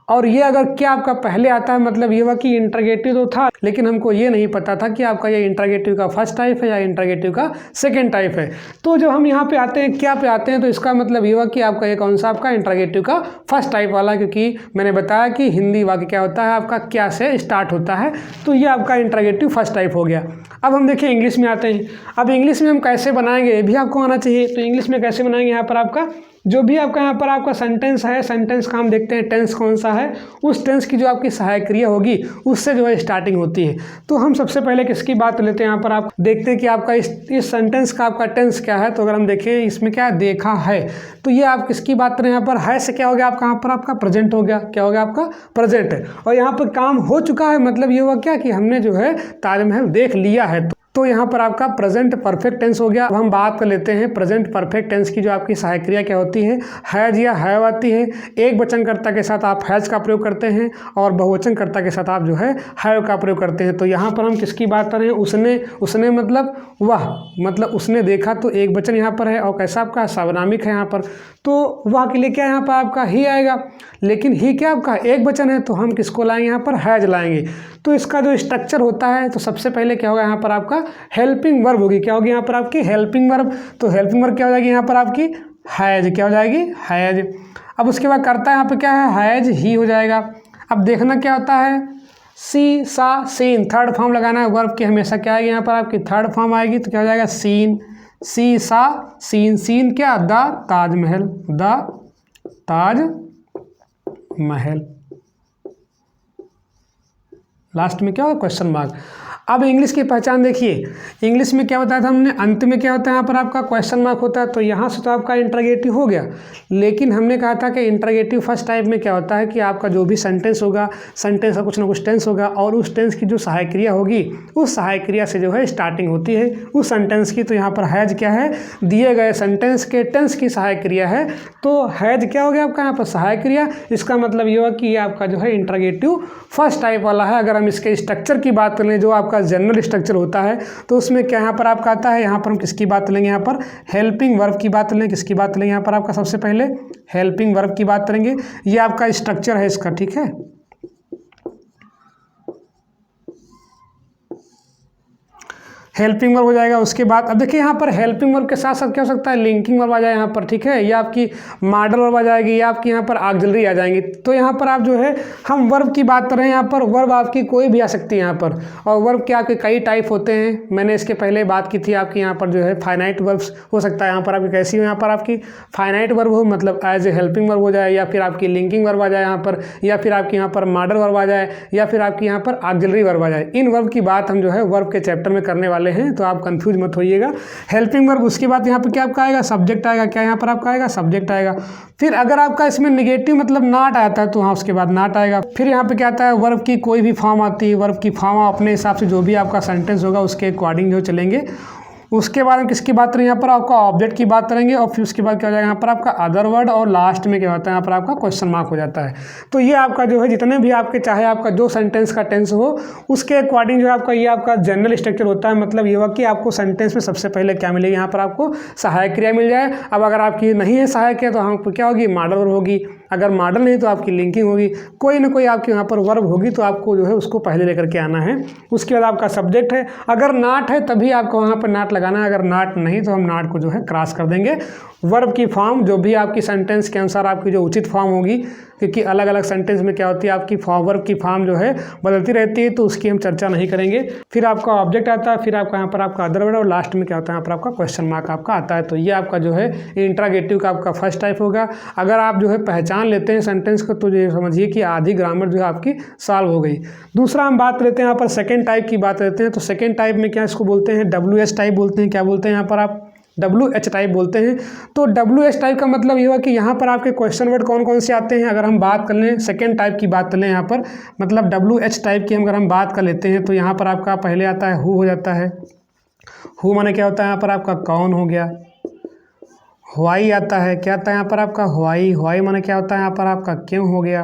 और ये अगर क्या आपका पहले आता है मतलब ये हुआ कि इंट्रोगेटिव तो था, लेकिन हमको ये नहीं पता था कि आपका ये इंट्रोगेटिव का फर्स्ट टाइप है या इंट्रोगेटिव का सेकंड टाइप है। तो जब हम यहाँ पे आते हैं क्या पे आते हैं, तो इसका मतलब ये हुआ कि आपका ये कौन सा आपका इंट्रोगेटिव का फर्स्ट टाइप वाला, क्योंकि मैंने बताया कि हिंदी वाक्य क्या होता है आपका क्या से स्टार्ट होता है, तो ये आपका इंट्रोगेटिव फर्स्ट टाइप हो गया। अब हम देखिए इंग्लिश में आते हैं। अब इंग्लिश में हम कैसे बनाएंगे ये भी आपको आना चाहिए। तो इंग्लिश में कैसे बनाएंगे, यहाँ पर आपका जो भी आपका यहाँ पर आपका सेंटेंस है, सेंटेंस का हम देखते हैं टेंस कौन सा है, उस टेंस की जो आपकी सहायक क्रिया होगी उससे जो है स्टार्टिंग होती है। तो हम सबसे पहले किसकी बात लेते हैं, यहाँ पर आप देखते हैं कि आपका इस सेंटेंस का आपका टेंस क्या है। तो अगर हम देखें इसमें क्या है, देखा है, तो ये आप किसकी बात करें, यहाँ पर है से क्या हो गया आपका, यहाँ पर आपका प्रेजेंट हो गया, क्या हो गया आपका प्रेजेंट है। और यहाँ पर काम हो चुका है, मतलब ये हुआ क्या कि हमने जो है ताजमहल देख लिया है, तो यहाँ पर आपका प्रेजेंट परफेक्ट टेंस हो गया। अब हम बात कर लेते हैं प्रेजेंट परफेक्ट टेंस की जो आपकी सहायक क्रिया क्या होती है, हैज या हैव आती है। एक वचनकर्ता के साथ आप हैज का प्रयोग करते हैं और बहुवचनकर्ता के साथ आप जो है हैव का प्रयोग करते हैं। तो यहाँ पर हम किसकी बात कर रहे हैं, उसने मतलब वह, मतलब उसने देखा, तो एक वचन यहाँ पर है और कैसा आपका सार्वनामिक है यहाँ पर, तो वह के लिए क्या यहाँ पर आपका ही आएगा। लेकिन ही क्या आपका एक वचन है, तो हम किसको लाएंगे, यहाँ पर हैज लाएंगे। तो इसका जो स्ट्रक्चर होता है, तो सबसे पहले क्या होगा यहाँ पर आपका हेल्पिंग वर्ब होगी, क्या होगी यहाँ पर आपकी हेल्पिंग वर्ब। तो हेल्पिंग वर्ब क्या हो जाएगी यहाँ पर आपकी हैज, क्या हो जाएगी हैज। अब उसके बाद करता है यहाँ पे क्या है, हैज ही हो जाएगा। अब देखना क्या होता है, सी सा सीन, थर्ड फॉर्म लगाना है वर्ब की, हमेशा क्या आएगी यहाँ पर आपकी थर्ड फॉर्म आएगी, तो क्या हो जाएगा सीन, सी सा सीन। सीन क्या, the Taj Mahal, the Taj Mahal. Last में क्या होगा, क्वेश्चन मार्क। अब इंग्लिश की पहचान देखिए, इंग्लिश में क्या बताया था हमने, अंत में क्या होता है यहाँ पर आपका क्वेश्चन मार्क होता है। तो यहाँ से तो आपका इंट्रोगेटिव हो गया, लेकिन हमने कहा था कि इंट्रोगेटिव फर्स्ट टाइप में क्या होता है कि आपका जो भी सेंटेंस होगा, सेंटेंस का कुछ ना कुछ टेंस होगा और उस टेंस की जो सहायक क्रिया होगी, उस सहायक क्रिया से जो है स्टार्टिंग होती है उस सेंटेंस की। तो यहाँ पर हैज क्या है, दिए गए सेंटेंस के टेंस की सहायक क्रिया है, तो हैज क्या हो गया आपका यहाँ पर सहायक क्रिया। इसका मतलब ये हुआ कि ये आपका जो है इंट्रोगेटिव फर्स्ट टाइप वाला है। अगर हम इसके स्ट्रक्चर की बात करें, जो आपका जनरल स्ट्रक्चर होता है, तो उसमें क्या यहाँ पर आपका आता है, यहाँ पर हम किसकी बात लेंगे, यहाँ पर हेल्पिंग वर्ब की बात लेंगे। किसकी बात लेंगे यहाँ पर आपका, सबसे पहले हेल्पिंग वर्ब की बात करेंगे। ये आपका स्ट्रक्चर है इसका, ठीक है। हेल्पिंग वर्ब हो जाएगा। उसके बाद अब देखिए यहाँ पर हेल्पिंग वर्ब के साथ साथ क्या हो सकता है, लिंकिंग वर्ब आ जाए यहाँ पर, ठीक है, या आपकी मॉडल वर्ब आ जाएगी, या आपकी यहाँ पर ऑक्सिलरी आ जाएंगी। तो यहाँ पर आप जो है हम वर्ब की बात कर रहे हैं, यहाँ पर वर्ब आपकी कोई भी आ सकती है यहाँ पर। और वर्ब के आपके कई टाइप होते हैं, मैंने इसके पहले बात की थी आपकी यहाँ पर जो है फाइनाइट वर्ब्स हो सकता है। यहाँ पर आपकी कैसी हो, यहाँ पर आपकी फाइनाइट वर्ब हो, मतलब एज ए हेल्पिंग वर्ब हो जाए, या फिर आपकी लिंकिंग वर्ब आ जाए यहाँ पर, या फिर आपकी यहाँ पर मॉडल वर्ब आ जाए, या फिर आपकी यहाँ पर ऑक्सिलरी वर्ब आ जाए। इन वर्ब की बात हम जो है वर्ब के चैप्टर में करने वाले हैं, तो आप कंफ्यूज मत होइएगा। हेल्पिंग वर्ब, उसके बाद यहाँ पे क्या आपका आएगा, सब्जेक्ट आएगा। क्या यहाँ पर आपका आएगा, सब्जेक्ट आएगा। फिर अगर आपका इसमें नेगेटिव मतलब नॉट आता है, तो हाँ उसके बाद नॉट आएगा। फिर यहाँ पे क्या आता है, वर्ब की कोई भी फॉर्म आती है, वर्ब की फॉर्म अपने हिसाब से जो भी आपका सेंटेंस होगा उसके अकॉर्डिंग जो चलेंगे। उसके बाद हम किसकी बात करेंगे, यहाँ पर आपका ऑब्जेक्ट की बात करेंगे। और फिर उसके बाद क्या हो जाएगा, यहाँ पर आपका अदर वर्ड, और लास्ट में क्या होता है, यहाँ पर आपका क्वेश्चन मार्क हो जाता है। तो ये आपका जो है जितने भी आपके चाहे आपका जो सेंटेंस का टेंस हो उसके अकॉर्डिंग जो आपका ये आपका जनरल स्ट्रक्चर होता है। मतलब ये हुआ कि आपको सेंटेंस में सबसे पहले क्या मिलेगी, यहाँ पर आपको सहायक क्रिया मिल जाए। अब अगर आपकी नहीं है सहायक क्रिया, तो हमको क्या होगी, मॉडल वर्ब होगी। अगर मॉडल नहीं तो आपकी लिंकिंग होगी। कोई ना कोई आपके यहाँ पर वर्ब होगी, तो आपको जो है उसको पहले लेकर के आना है। उसके बाद आपका सब्जेक्ट है, अगर नॉट है तभी आपको वहाँ पर नॉट लगाना है, अगर नॉट नहीं तो हम नॉट को जो है क्रॉस कर देंगे। वर्ब की फॉर्म जो भी आपकी सेंटेंस के अनुसार आपकी जो उचित फॉर्म होगी, क्योंकि अलग अलग सेंटेंस में क्या होती है आपकी वर्ब की फॉर्म जो है बदलती रहती है, तो उसकी हम चर्चा नहीं करेंगे। फिर आपका ऑब्जेक्ट आता है, फिर आपका यहाँ पर आपका अदर वर्ड, और लास्ट में क्या होता है यहाँ पर आपका क्वेश्चन मार्क आपका आता है। तो ये आपका जो है इंट्रोगेटिव का आपका फर्स्ट टाइप होगा। अगर आप जो है पहचान लेते हैं सेंटेंस को, तो ये समझिए कि आधी ग्रामर जो है आपकी सॉल्व हो गई। दूसरा हम बात लेते हैं यहाँ पर सेकेंड टाइप की बात लेते हैं। तो सेकेंड टाइप में क्या इसको बोलते हैं, WH टाइप बोलते हैं। क्या बोलते हैं यहाँ पर आप, WH टाइप बोलते हैं। तो WH टाइप का मतलब ये हुआ कि यहाँ पर आपके क्वेश्चन वर्ड कौन कौन से आते हैं। अगर हम बात कर लें सेकेंड टाइप की बात कर लें यहाँ पर, मतलब WH टाइप की अगर हम बात कर लेते हैं, तो यहाँ पर आपका पहले आता है हु हो जाता है। हु माने क्या होता है यहाँ पर आपका कौन हो गया। व्हाई आता है, क्या आता है यहाँ पर आपका व्हाई। व्हाई माने क्या होता है यहाँ पर आपका क्यों हो गया।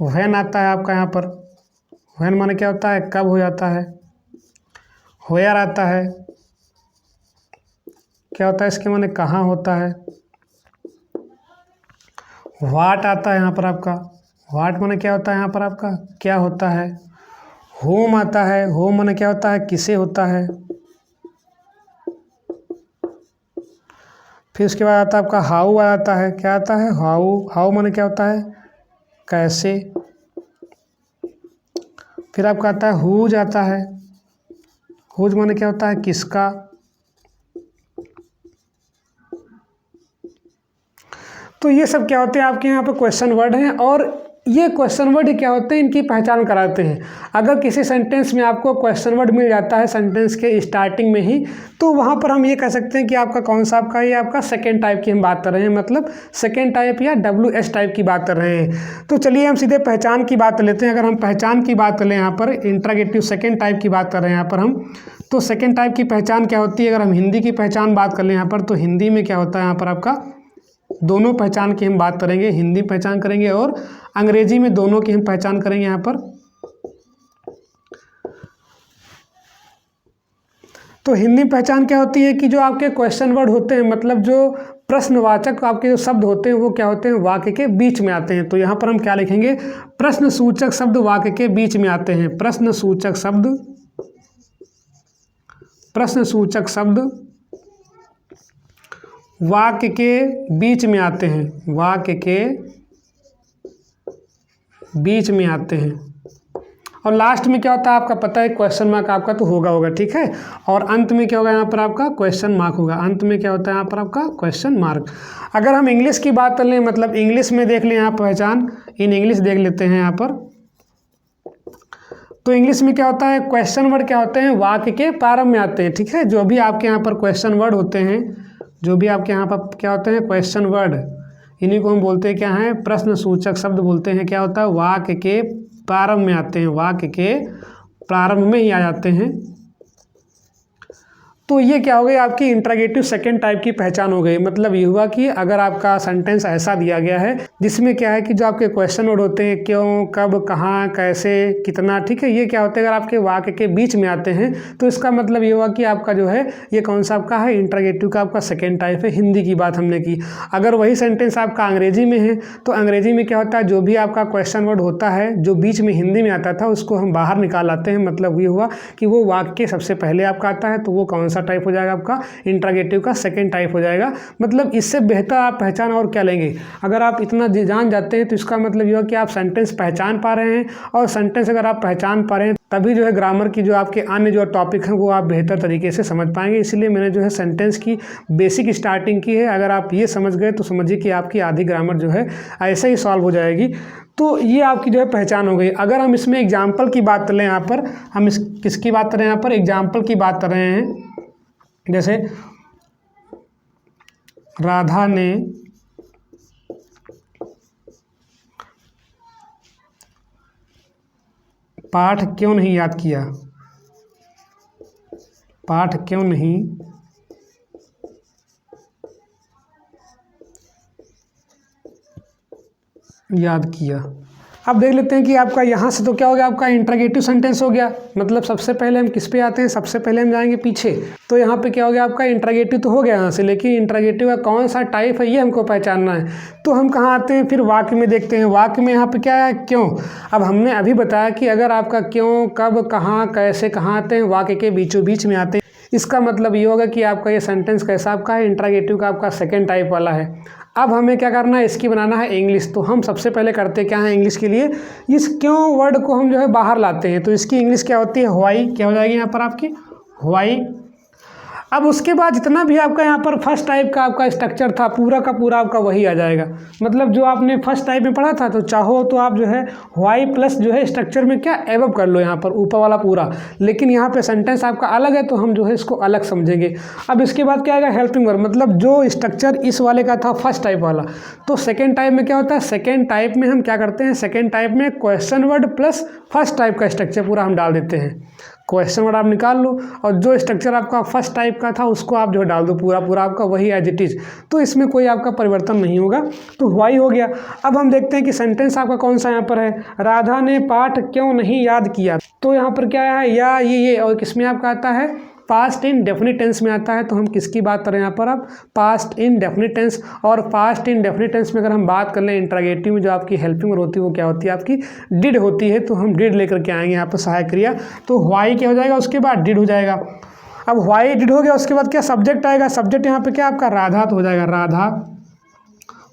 व्हेन आता है आपका यहाँ पर, व्हेन माने क्या होता है, कब हो जाता है। वेयर आता है, क्या होता है इसके माने कहाँ होता है। व्हाट आता है यहाँ पर आपका, व्हाट माने क्या होता है यहाँ पर आपका, क्या होता है। होम आता है, होम माने क्या होता है, किसे होता है। फिर उसके बाद आता है आपका हाउ आता है, क्या आता है, हाउ। हाउ माने क्या होता है, कैसे। फिर आपका आता है हुज आता है, हुज माने क्या होता है, किसका। तो ये सब क्या होते हैं आपके यहाँ पे क्वेश्चन वर्ड हैं, और ये क्वेश्चन वर्ड क्या होते हैं, इनकी पहचान कराते हैं। अगर किसी सेंटेंस में आपको क्वेश्चन वर्ड मिल जाता है सेंटेंस के स्टार्टिंग में ही, तो वहाँ पर हम ये कह सकते हैं कि आपका कौन सा, आपका ये आपका सेकेंड टाइप की हम बात कर रहे हैं, मतलब सेकेंड टाइप या WH टाइप की बात कर रहे हैं। तो चलिए हम सीधे पहचान की बात लेते हैं। अगर हम पहचान की बात करें यहाँ पर, इंट्रोगेटिव सेकेंड टाइप की बात कर रहे हैं यहाँ पर हम, तो सेकेंड टाइप की पहचान क्या होती है। अगर हम हिंदी की पहचान बात कर लें यहाँ पर, तो हिंदी में क्या होता है यहाँ पर आपका, दोनों पहचान की हम बात करेंगे, हिंदी पहचान करेंगे और अंग्रेजी में, दोनों की हम पहचान करेंगे यहाँ पर। तो हिंदी पहचान क्या होती है कि जो आपके क्वेश्चन वर्ड होते हैं, मतलब जो प्रश्नवाचक आपके जो शब्द होते हैं वो क्या होते हैं, वाक्य के बीच में आते हैं। तो यहाँ पर हम क्या लिखेंगे, प्रश्नसूचक शब्द वाक्य के बीच में आते हैं। प्रश्नसूचक शब्द, प्रश्नसूचक शब्द वाक्य के बीच में आते हैं, वाक्य के बीच में आते हैं। और लास्ट में क्या होता है आपका पता है, क्वेश्चन मार्क आपका तो होगा, ठीक है। और अंत में क्या होगा यहाँ पर आपका, क्वेश्चन मार्क होगा। अंत में क्या होता है यहाँ पर आपका, क्वेश्चन मार्क। अगर हम इंग्लिश की बात कर लें, मतलब इंग्लिश में देख लें यहाँ पहचान, इन इंग्लिश देख लेते हैं यहाँ पर। तो इंग्लिश में क्या होता है, क्वेश्चन वर्ड क्या होते हैं, वाक्य के प्रारंभ में आते हैं, ठीक है। जो भी आपके यहाँ पर क्वेश्चन वर्ड होते हैं, जो भी आपके यहाँ पर क्या होते हैं क्वेश्चन वर्ड, इन्हीं को हम बोलते हैं क्या है, प्रश्न सूचक शब्द बोलते हैं। क्या होता है, वाक्य के प्रारंभ में आते हैं, वाक्य के प्रारंभ में ही आ जाते हैं। तो ये क्या हो गई आपकी इंट्रोगेटिव सेकंड टाइप की पहचान हो गई। मतलब ये हुआ कि अगर आपका सेंटेंस ऐसा दिया गया है जिसमें क्या है कि जो आपके क्वेश्चन वर्ड होते हैं, क्यों, कब, कहाँ, कैसे, कितना, ठीक है, ये क्या होते हैं अगर आपके वाक्य के बीच में आते हैं तो इसका मतलब ये हुआ कि आपका जो है ये कौन सा आपका है, इंट्रोगेटिव का आपका सेकेंड टाइप है। हिंदी की बात हमने की। अगर वही सेंटेंस आपका अंग्रेजी में है तो अंग्रेजी में क्या होता है, जो भी आपका क्वेश्चन वर्ड होता है जो बीच में हिंदी में आता था उसको हम बाहर निकाल आते हैं। मतलब ये हुआ कि वो वाक्य सबसे पहले आपका आता है तो वो कौन सा टाइप हो जाएगा आपका, इंट्रोगेटिव का सेकंड टाइप हो जाएगा। मतलब इससे बेहतर आप पहचान और क्या लेंगे। अगर आप इतना जान जाते हैं तो इसका मतलब यह है कि आप सेंटेंस पहचान पा रहे हैं, और सेंटेंस अगर आप पहचान पा रहे हैं तभी जो है ग्रामर की जो आपके अन्य जो टॉपिक हैं वो आप बेहतर तरीके से समझ पाएंगे। इसलिए मैंने जो है सेंटेंस की बेसिक स्टार्टिंग की है। अगर आप ये समझ गए तो समझिए कि आपकी आधी ग्रामर जो है ऐसे ही सॉल्व हो जाएगी। तो ये आपकी जो है पहचान हो गई। अगर हम इसमें एग्जाम्पल की बात करें, यहाँ पर हम किसकी बात कर रहे हैं, यहाँ पर एग्जाम्पल की बात कर रहे हैं। जैसे राधा ने पाठ क्यों नहीं याद किया, पाठ क्यों नहीं याद किया। अब देख लेते हैं कि आपका यहाँ से तो क्या हो गया, आपका इंट्रोगेटिव सेंटेंस हो गया। मतलब सबसे पहले हम किस पे आते हैं, सबसे पहले हम जाएंगे पीछे। तो यहाँ पे क्या हो गया आपका, इंट्रोगेटिव तो हो गया यहाँ से, लेकिन इंट्रोगेटिव का कौन सा टाइप है ये हमको पहचानना है। तो हम कहाँ आते हैं, फिर वाक्य में देखते हैं। वाक्य में यहाँ पे क्या है, क्यों। अब हमने अभी बताया कि अगर आपका क्यों, कब, कहाँ, कैसे, कहाँ आते हैं, वाक्य के बीचों बीच में आते हैं। इसका मतलब ये होगा कि आपका ये सेंटेंस कैसा आपका है, इंट्रोगेटिव का आपका सेकेंड टाइप वाला है। अब हमें क्या करना है, इसकी बनाना है इंग्लिश। तो हम सबसे पहले करते क्या है, इंग्लिश के लिए इस क्यों वर्ड को हम जो है बाहर लाते हैं। तो इसकी इंग्लिश क्या होती है, व्हाई। क्या हो जाएगी यहाँ पर आपकी, व्हाई। अब उसके बाद जितना भी आपका यहाँ पर फर्स्ट टाइप का आपका स्ट्रक्चर था पूरा का पूरा आपका वही आ जाएगा। मतलब जो आपने फर्स्ट टाइप में पढ़ा था, तो चाहो तो आप जो है व्हाई प्लस जो है स्ट्रक्चर में क्या एवब कर लो यहाँ पर ऊपर वाला पूरा। लेकिन यहाँ पे सेंटेंस आपका अलग है तो हम जो है इसको अलग समझेंगे। अब इसके बाद क्या आएगा, हेल्पिंग वर्ब। मतलब जो स्ट्रक्चर इस वाले का था फर्स्ट टाइप वाला, तो सेकेंड टाइप में क्या होता है, सेकेंड टाइप में हम क्या करते हैं, सेकेंड टाइप में question word plus first type का स्ट्रक्चर पूरा हम डाल देते हैं। क्वेश्चन वर्ड आप निकाल लो और जो स्ट्रक्चर आपका फर्स्ट टाइप का था उसको आप जो है डाल दो, पूरा पूरा आपका वही एज इट इज़, तो इसमें कोई आपका परिवर्तन नहीं होगा। तो वाई हो गया। अब हम देखते हैं कि सेंटेंस आपका कौन सा यहाँ पर है, राधा ने पाठ क्यों नहीं याद किया। तो यहाँ पर क्या है, या ये और किसमें आपका आता है, पास्ट इन डेफिनिट टेंस में आता है। तो हम किसकी बात कर रहे हैं यहाँ पर, अब पास्ट इन डेफिनिट टेंस। और पास्ट इन डेफिनिट टेंस में अगर हम बात कर लें इंट्रोगेटिव में जो आपकी हेल्पिंग वर्ब होती है वो क्या होती है, आपकी डिड होती है। तो हम डिड लेकर के आएंगे यहाँ पर सहायक क्रिया। तो व्हाई क्या हो जाएगा, उसके बाद डिड हो जाएगा। अब व्हाई डिड हो गया, उसके बाद क्या सब्जेक्ट आएगा, सब्जेक्ट यहाँ पे क्या आपका राधा तो हो जाएगा, राधा,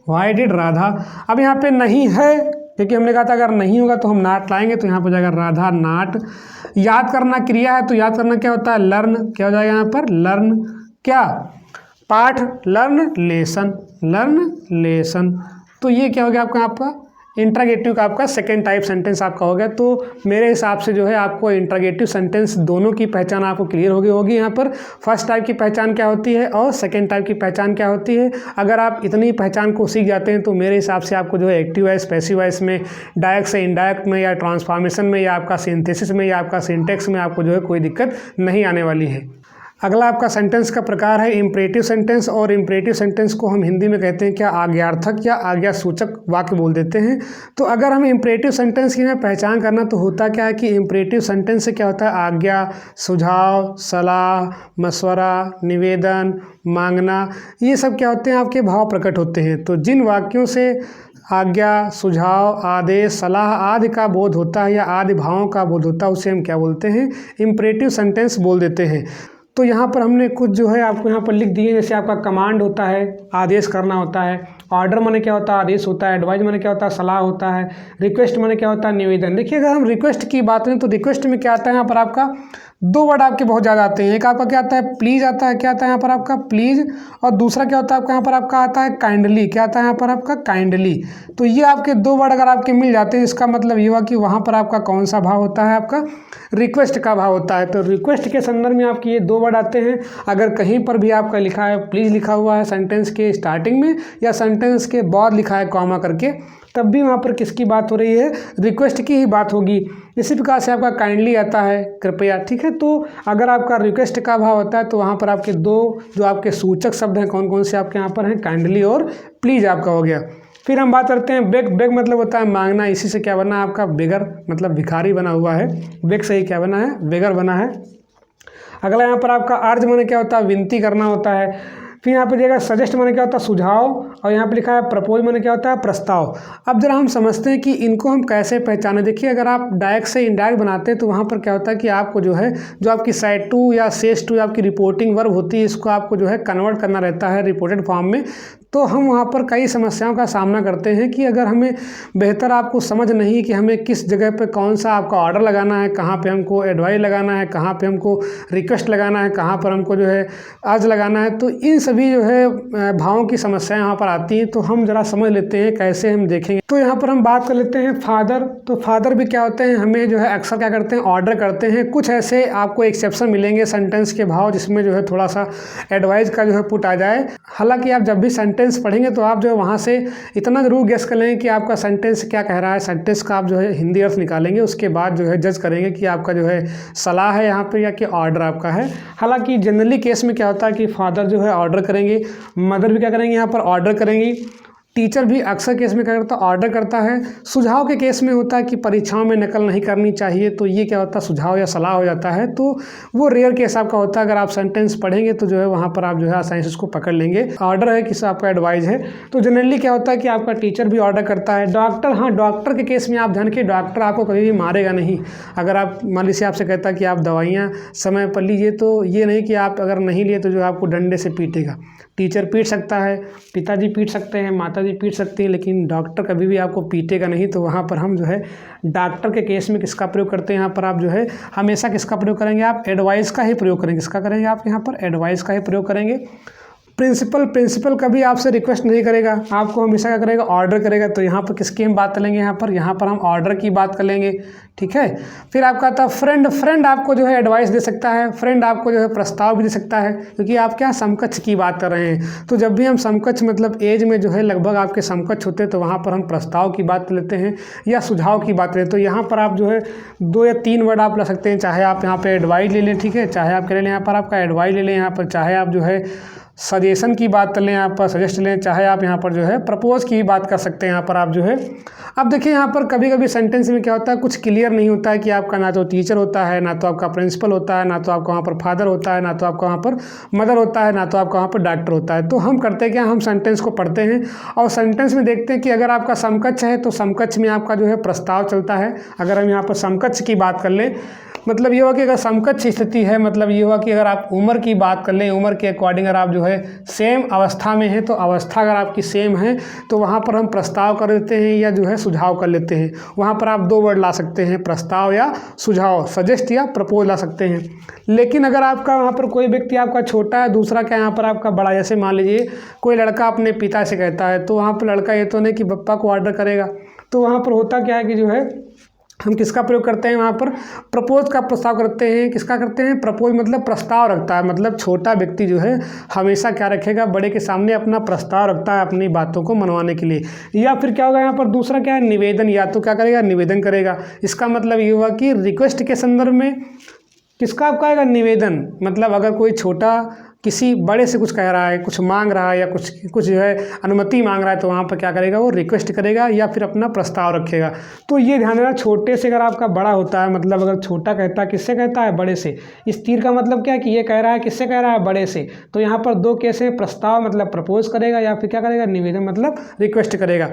व्हाई डिड राधा। अब यहाँ पे नहीं है क्योंकि हमने कहा था अगर नहीं होगा तो हम नाट लाएंगे, तो यहाँ पर हो जाएगा राधा नाट। याद करना क्रिया है, तो याद करना क्या होता है, लर्न, क्या हो जाएगा यहाँ पर, लर्न क्या, पाठ, लर्न लेसन, लर्न लेसन। तो ये क्या हो गया आपका, आपका इंट्रोगेटिव का आपका सेकेंड टाइप सेंटेंस आपका हो गया। तो मेरे हिसाब से जो है आपको इंट्रोगेटिव सेंटेंस दोनों की पहचान आपको क्लियर होगी यहाँ पर। फर्स्ट टाइप की पहचान क्या होती है और सेकेंड टाइप की पहचान क्या होती है। अगर आप इतनी पहचान को सीख जाते हैं तो मेरे हिसाब से आपको जो है एक्टिव वॉइस, पैसिव वॉइस में, डायरेक्ट से इनडायरेक्ट में, या ट्रांसफॉर्मेशन में, या आपका सिंथेसिस में, या आपका सिंटेक्स में आपको जो है कोई दिक्कत नहीं आने वाली है। अगला आपका सेंटेंस का प्रकार है इम्परेटिव सेंटेंस। और इम्परेटिव सेंटेंस को हम हिंदी में कहते हैं क्या, आज्ञार्थक या आज्ञा सूचक वाक्य बोल देते हैं। तो अगर हम इम्परेटिव सेंटेंस की पहचान करना, तो होता क्या है कि इम्परेटिव सेंटेंस से क्या होता है, आज्ञा, सुझाव, सलाह, मशवरा, निवेदन, मांगना, ये सब क्या होते हैं, आपके भाव प्रकट होते हैं। तो जिन वाक्यों से आज्ञा, सुझाव, आदेश, सलाह आदि का बोध होता है या आदि भावों का बोध होता है, उसे हम क्या बोलते हैं, इम्परेटिव सेंटेंस बोल देते हैं। तो यहाँ पर हमने कुछ जो है आपको यहाँ पर लिख दिए, जैसे आपका कमांड होता है, आदेश करना होता है, ऑर्डर माने क्या होता है, आदेश होता है, एडवाइस माने क्या होता है, सलाह होता है, रिक्वेस्ट माने क्या होता है, निवेदन। देखिए अगर हम रिक्वेस्ट की बात करें तो रिक्वेस्ट में क्या आता है, यहाँ पर आपका दो वर्ड आपके बहुत ज़्यादा आते हैं। एक आपका क्या आता है, प्लीज़ आता है, क्या आता है यहाँ पर आपका प्लीज़, और दूसरा क्या होता है आपका यहाँ पर आपका आता है काइंडली, क्या आता है यहाँ पर आपका काइंडली। तो ये आपके दो वर्ड अगर आपके मिल जाते हैं, इसका मतलब ये हुआ कि वहाँ पर आपका कौन सा भाव होता है, आपका रिक्वेस्ट का भाव होता है। तो रिक्वेस्ट के संदर्भ में आपके ये दो वर्ड आते हैं। अगर कहीं पर भी आपका लिखा है प्लीज़ लिखा हुआ है सेंटेंस के स्टार्टिंग में, या सेंटेंस के बाद लिखा है कॉमा करके, तब भी वहाँ पर किसकी बात हो रही है, रिक्वेस्ट की ही बात होगी। इसी प्रकार से आपका काइंडली आता है, कृपया, ठीक है। तो अगर आपका रिक्वेस्ट का भाव होता है तो वहाँ पर आपके दो जो आपके सूचक शब्द हैं कौन कौन से आपके यहाँ पर हैं, काइंडली और प्लीज़ आपका हो गया। फिर हम बात करते हैं बेग। बेग मतलब होता है मांगना, इसी से क्या बना है आपका बेगर, मतलब भिखारी बना हुआ है। बेग से ही क्या बना है, बेगर बना है। अगला यहाँ पर आपका अर्ज माने क्या होता है, विनती करना होता है। फिर यहाँ पे देखिएगा सजेस्ट माने क्या होता है, सुझाव, और यहाँ पे लिखा है प्रपोज माने क्या होता है, प्रस्ताव। अब जरा हम समझते हैं कि इनको हम कैसे पहचाने। देखिए अगर आप डायरेक्ट से इनडायरेक्ट बनाते हैं तो वहाँ पर क्या होता है कि आपको जो है जो आपकी साइड टू या सेज टू आपकी रिपोर्टिंग वर्ब होती है, इसको आपको जो है कन्वर्ट करना रहता है रिपोर्टेड फॉर्म में। तो हम वहाँ पर कई समस्याओं का सामना करते हैं कि अगर हमें बेहतर आपको समझ नहीं कि हमें किस जगह पे कौन सा आपका ऑर्डर लगाना है, कहाँ पे हमको एडवाइस लगाना है, कहाँ पे हमको रिक्वेस्ट लगाना है, कहाँ पर हमको जो है अर्ज लगाना है, तो इन सभी जो है भावों की समस्याएं यहाँ पर आती हैं। तो हम ज़रा समझ लेते हैं कैसे हम देखेंगे। तो यहाँ पर हम बात कर लेते हैं फादर। तो फादर भी क्या होते हैं, हमें जो है अक्सर क्या करते हैं, ऑर्डर करते हैं। कुछ ऐसे आपको एक्सेप्शन मिलेंगे सेंटेंस के भाव जिसमें जो है थोड़ा सा एडवाइस का जो है पुट आ जाए। हालांकि आप जब भी सेंटेंस पढ़ेंगे तो आप जो है वहाँ से इतना ज़रूर गेस कर लेंगे कि आपका सेंटेंस क्या कह रहा है। सेंटेंस का आप जो है हिंदी अर्थ निकालेंगे, उसके बाद जो है जज करेंगे कि आपका जो है सलाह है यहाँ पर या कि ऑर्डर आपका है। हालांकि जनरली केस में क्या होता है कि फादर जो है ऑर्डर करेंगे, मदर भी क्या करेंगे यहाँ पर ऑर्डर करेंगी, टीचर भी अक्सर केस में क्या करता है, ऑर्डर करता है। सुझाव के केस में होता है कि परीक्षाओं में नकल नहीं करनी चाहिए, तो ये क्या होता है, सुझाव या सलाह हो जाता है। तो वो रेयर केस आपका होता है। अगर आप सेंटेंस पढ़ेंगे तो जो है वहाँ पर आप जो है आसानी से उसको पकड़ लेंगे। ऑर्डर है किसी आपका एडवाइस है। तो जनरली क्या होता है कि आपका टीचर भी ऑर्डर करता है। डॉक्टर, हाँ डॉक्टर के केस में आप ध्यान रखिए, डॉक्टर आपको कभी भी मारेगा नहीं। अगर आप मान लीजिए आपसे कहता है कि आप दवाइयाँ समय पर लीजिए, तो ये नहीं कि आप अगर नहीं लिए तो जो आपको डंडे से पीटेगा। टीचर पीट सकता है, पिताजी पीट सकते हैं, माताजी पीट सकती हैं, लेकिन डॉक्टर कभी भी आपको पीटेगा नहीं। तो वहाँ पर हम जो है डॉक्टर के केस में किसका प्रयोग करते हैं, यहाँ पर आप जो है हमेशा किसका प्रयोग करेंगे, आप एडवाइस का ही प्रयोग करेंगे। किसका करेंगे आप यहाँ पर, एडवाइस का ही प्रयोग करेंगे। प्रिंसिपल कभी आपसे रिक्वेस्ट नहीं करेगा, आपको हमेशा क्या करेगा, ऑर्डर करेगा। तो यहाँ पर किसकी हम बात करेंगे, यहाँ पर हम ऑर्डर की बात कर लेंगे, ठीक है। फिर आपका आता है फ्रेंड आपको जो है एडवाइस दे सकता है, फ्रेंड आपको जो है प्रस्ताव भी दे सकता है, क्योंकि आप क्या समकक्ष की बात कर रहे हैं। तो जब भी हम समकक्ष मतलब एज में जो है लगभग आपके समकक्ष होते हैं, तो वहाँ पर हम प्रस्ताव की बात कर लेते हैं या सुझाव की बात करें। तो यहाँ पर आप जो है 2 या 3 वर्ड आप ला सकते हैं, चाहे आप यहाँ पर एडवाइस ले लें, ठीक है, चाहे आप कह लें यहाँ पर आपका एडवाइस ले लें, यहाँ पर चाहे आप जो है सजेशन की बात कर लें, यहाँ पर सजेस्ट लें, चाहे आप यहाँ पर जो है प्रपोज की बात कर सकते हैं। यहाँ पर आप जो है अब देखिए, यहाँ पर कभी कभी सेंटेंस में क्या होता है, कुछ क्लियर नहीं होता है कि आपका ना तो टीचर होता है, ना तो आपका प्रिंसिपल होता है, ना तो आपका वहाँ पर फादर होता है, ना तो आपका वहाँ पर मदर होता है, ना तो आपका वहाँ पर डॉक्टर होता है। तो हम करते क्या, हम सेंटेंस को पढ़ते हैं और सेंटेंस में देखते हैं कि अगर आपका समकक्ष है तो समकक्ष में आपका जो है प्रस्ताव चलता है। अगर हम यहाँ पर समकक्ष की बात कर लें, मतलब ये हुआ कि अगर समकक्ष स्थिति है, मतलब ये हुआ कि अगर आप उम्र की बात कर लें, उम्र के अकॉर्डिंग अगर आप जो है सेम अवस्था में हैं, तो अवस्था अगर आपकी सेम है तो वहाँ पर हम प्रस्ताव कर देते हैं या जो है सुझाव कर लेते हैं। वहाँ पर आप 2 वर्ड ला सकते हैं, प्रस्ताव या सुझाव, सजेस्ट या प्रपोज ला सकते हैं। लेकिन अगर आपका वहाँ पर कोई व्यक्ति आपका छोटा है, दूसरा क्या यहाँ पर आपका बड़ा, जैसे मान लीजिए कोई लड़का अपने पिता से कहता है, तो वहाँ पर लड़का ये तो नहीं कि पप्पा को ऑर्डर करेगा। तो वहाँ पर होता क्या है कि जो है हम किसका प्रयोग करते हैं, वहाँ पर प्रपोज का प्रस्ताव करते हैं। किसका करते हैं, प्रपोज मतलब प्रस्ताव रखता है, मतलब छोटा व्यक्ति जो है हमेशा क्या रखेगा, बड़े के सामने अपना प्रस्ताव रखता है अपनी बातों को मनवाने के लिए। या फिर क्या होगा, यहाँ पर दूसरा क्या है, निवेदन, या तो क्या करेगा, निवेदन करेगा। इसका मतलब ये हुआ कि रिक्वेस्ट के संदर्भ में किसका आपका आएगा, निवेदन। मतलब अगर कोई छोटा किसी बड़े से कुछ कह रहा है, कुछ मांग रहा है या कुछ जो है अनुमति मांग रहा है, तो वहाँ पर क्या करेगा, वो रिक्वेस्ट करेगा या फिर अपना प्रस्ताव रखेगा। तो ये ध्यान देना, छोटे से अगर आपका बड़ा होता है, मतलब अगर छोटा कहता है, किससे कहता है, बड़े से। इस तीर का मतलब क्या है कि ये कह रहा है, किससे कह रहा है, बड़े से। तो यहाँ पर 2 केस है, प्रस्ताव मतलब प्रपोज करेगा या फिर क्या करेगा, निवेदन मतलब रिक्वेस्ट करेगा।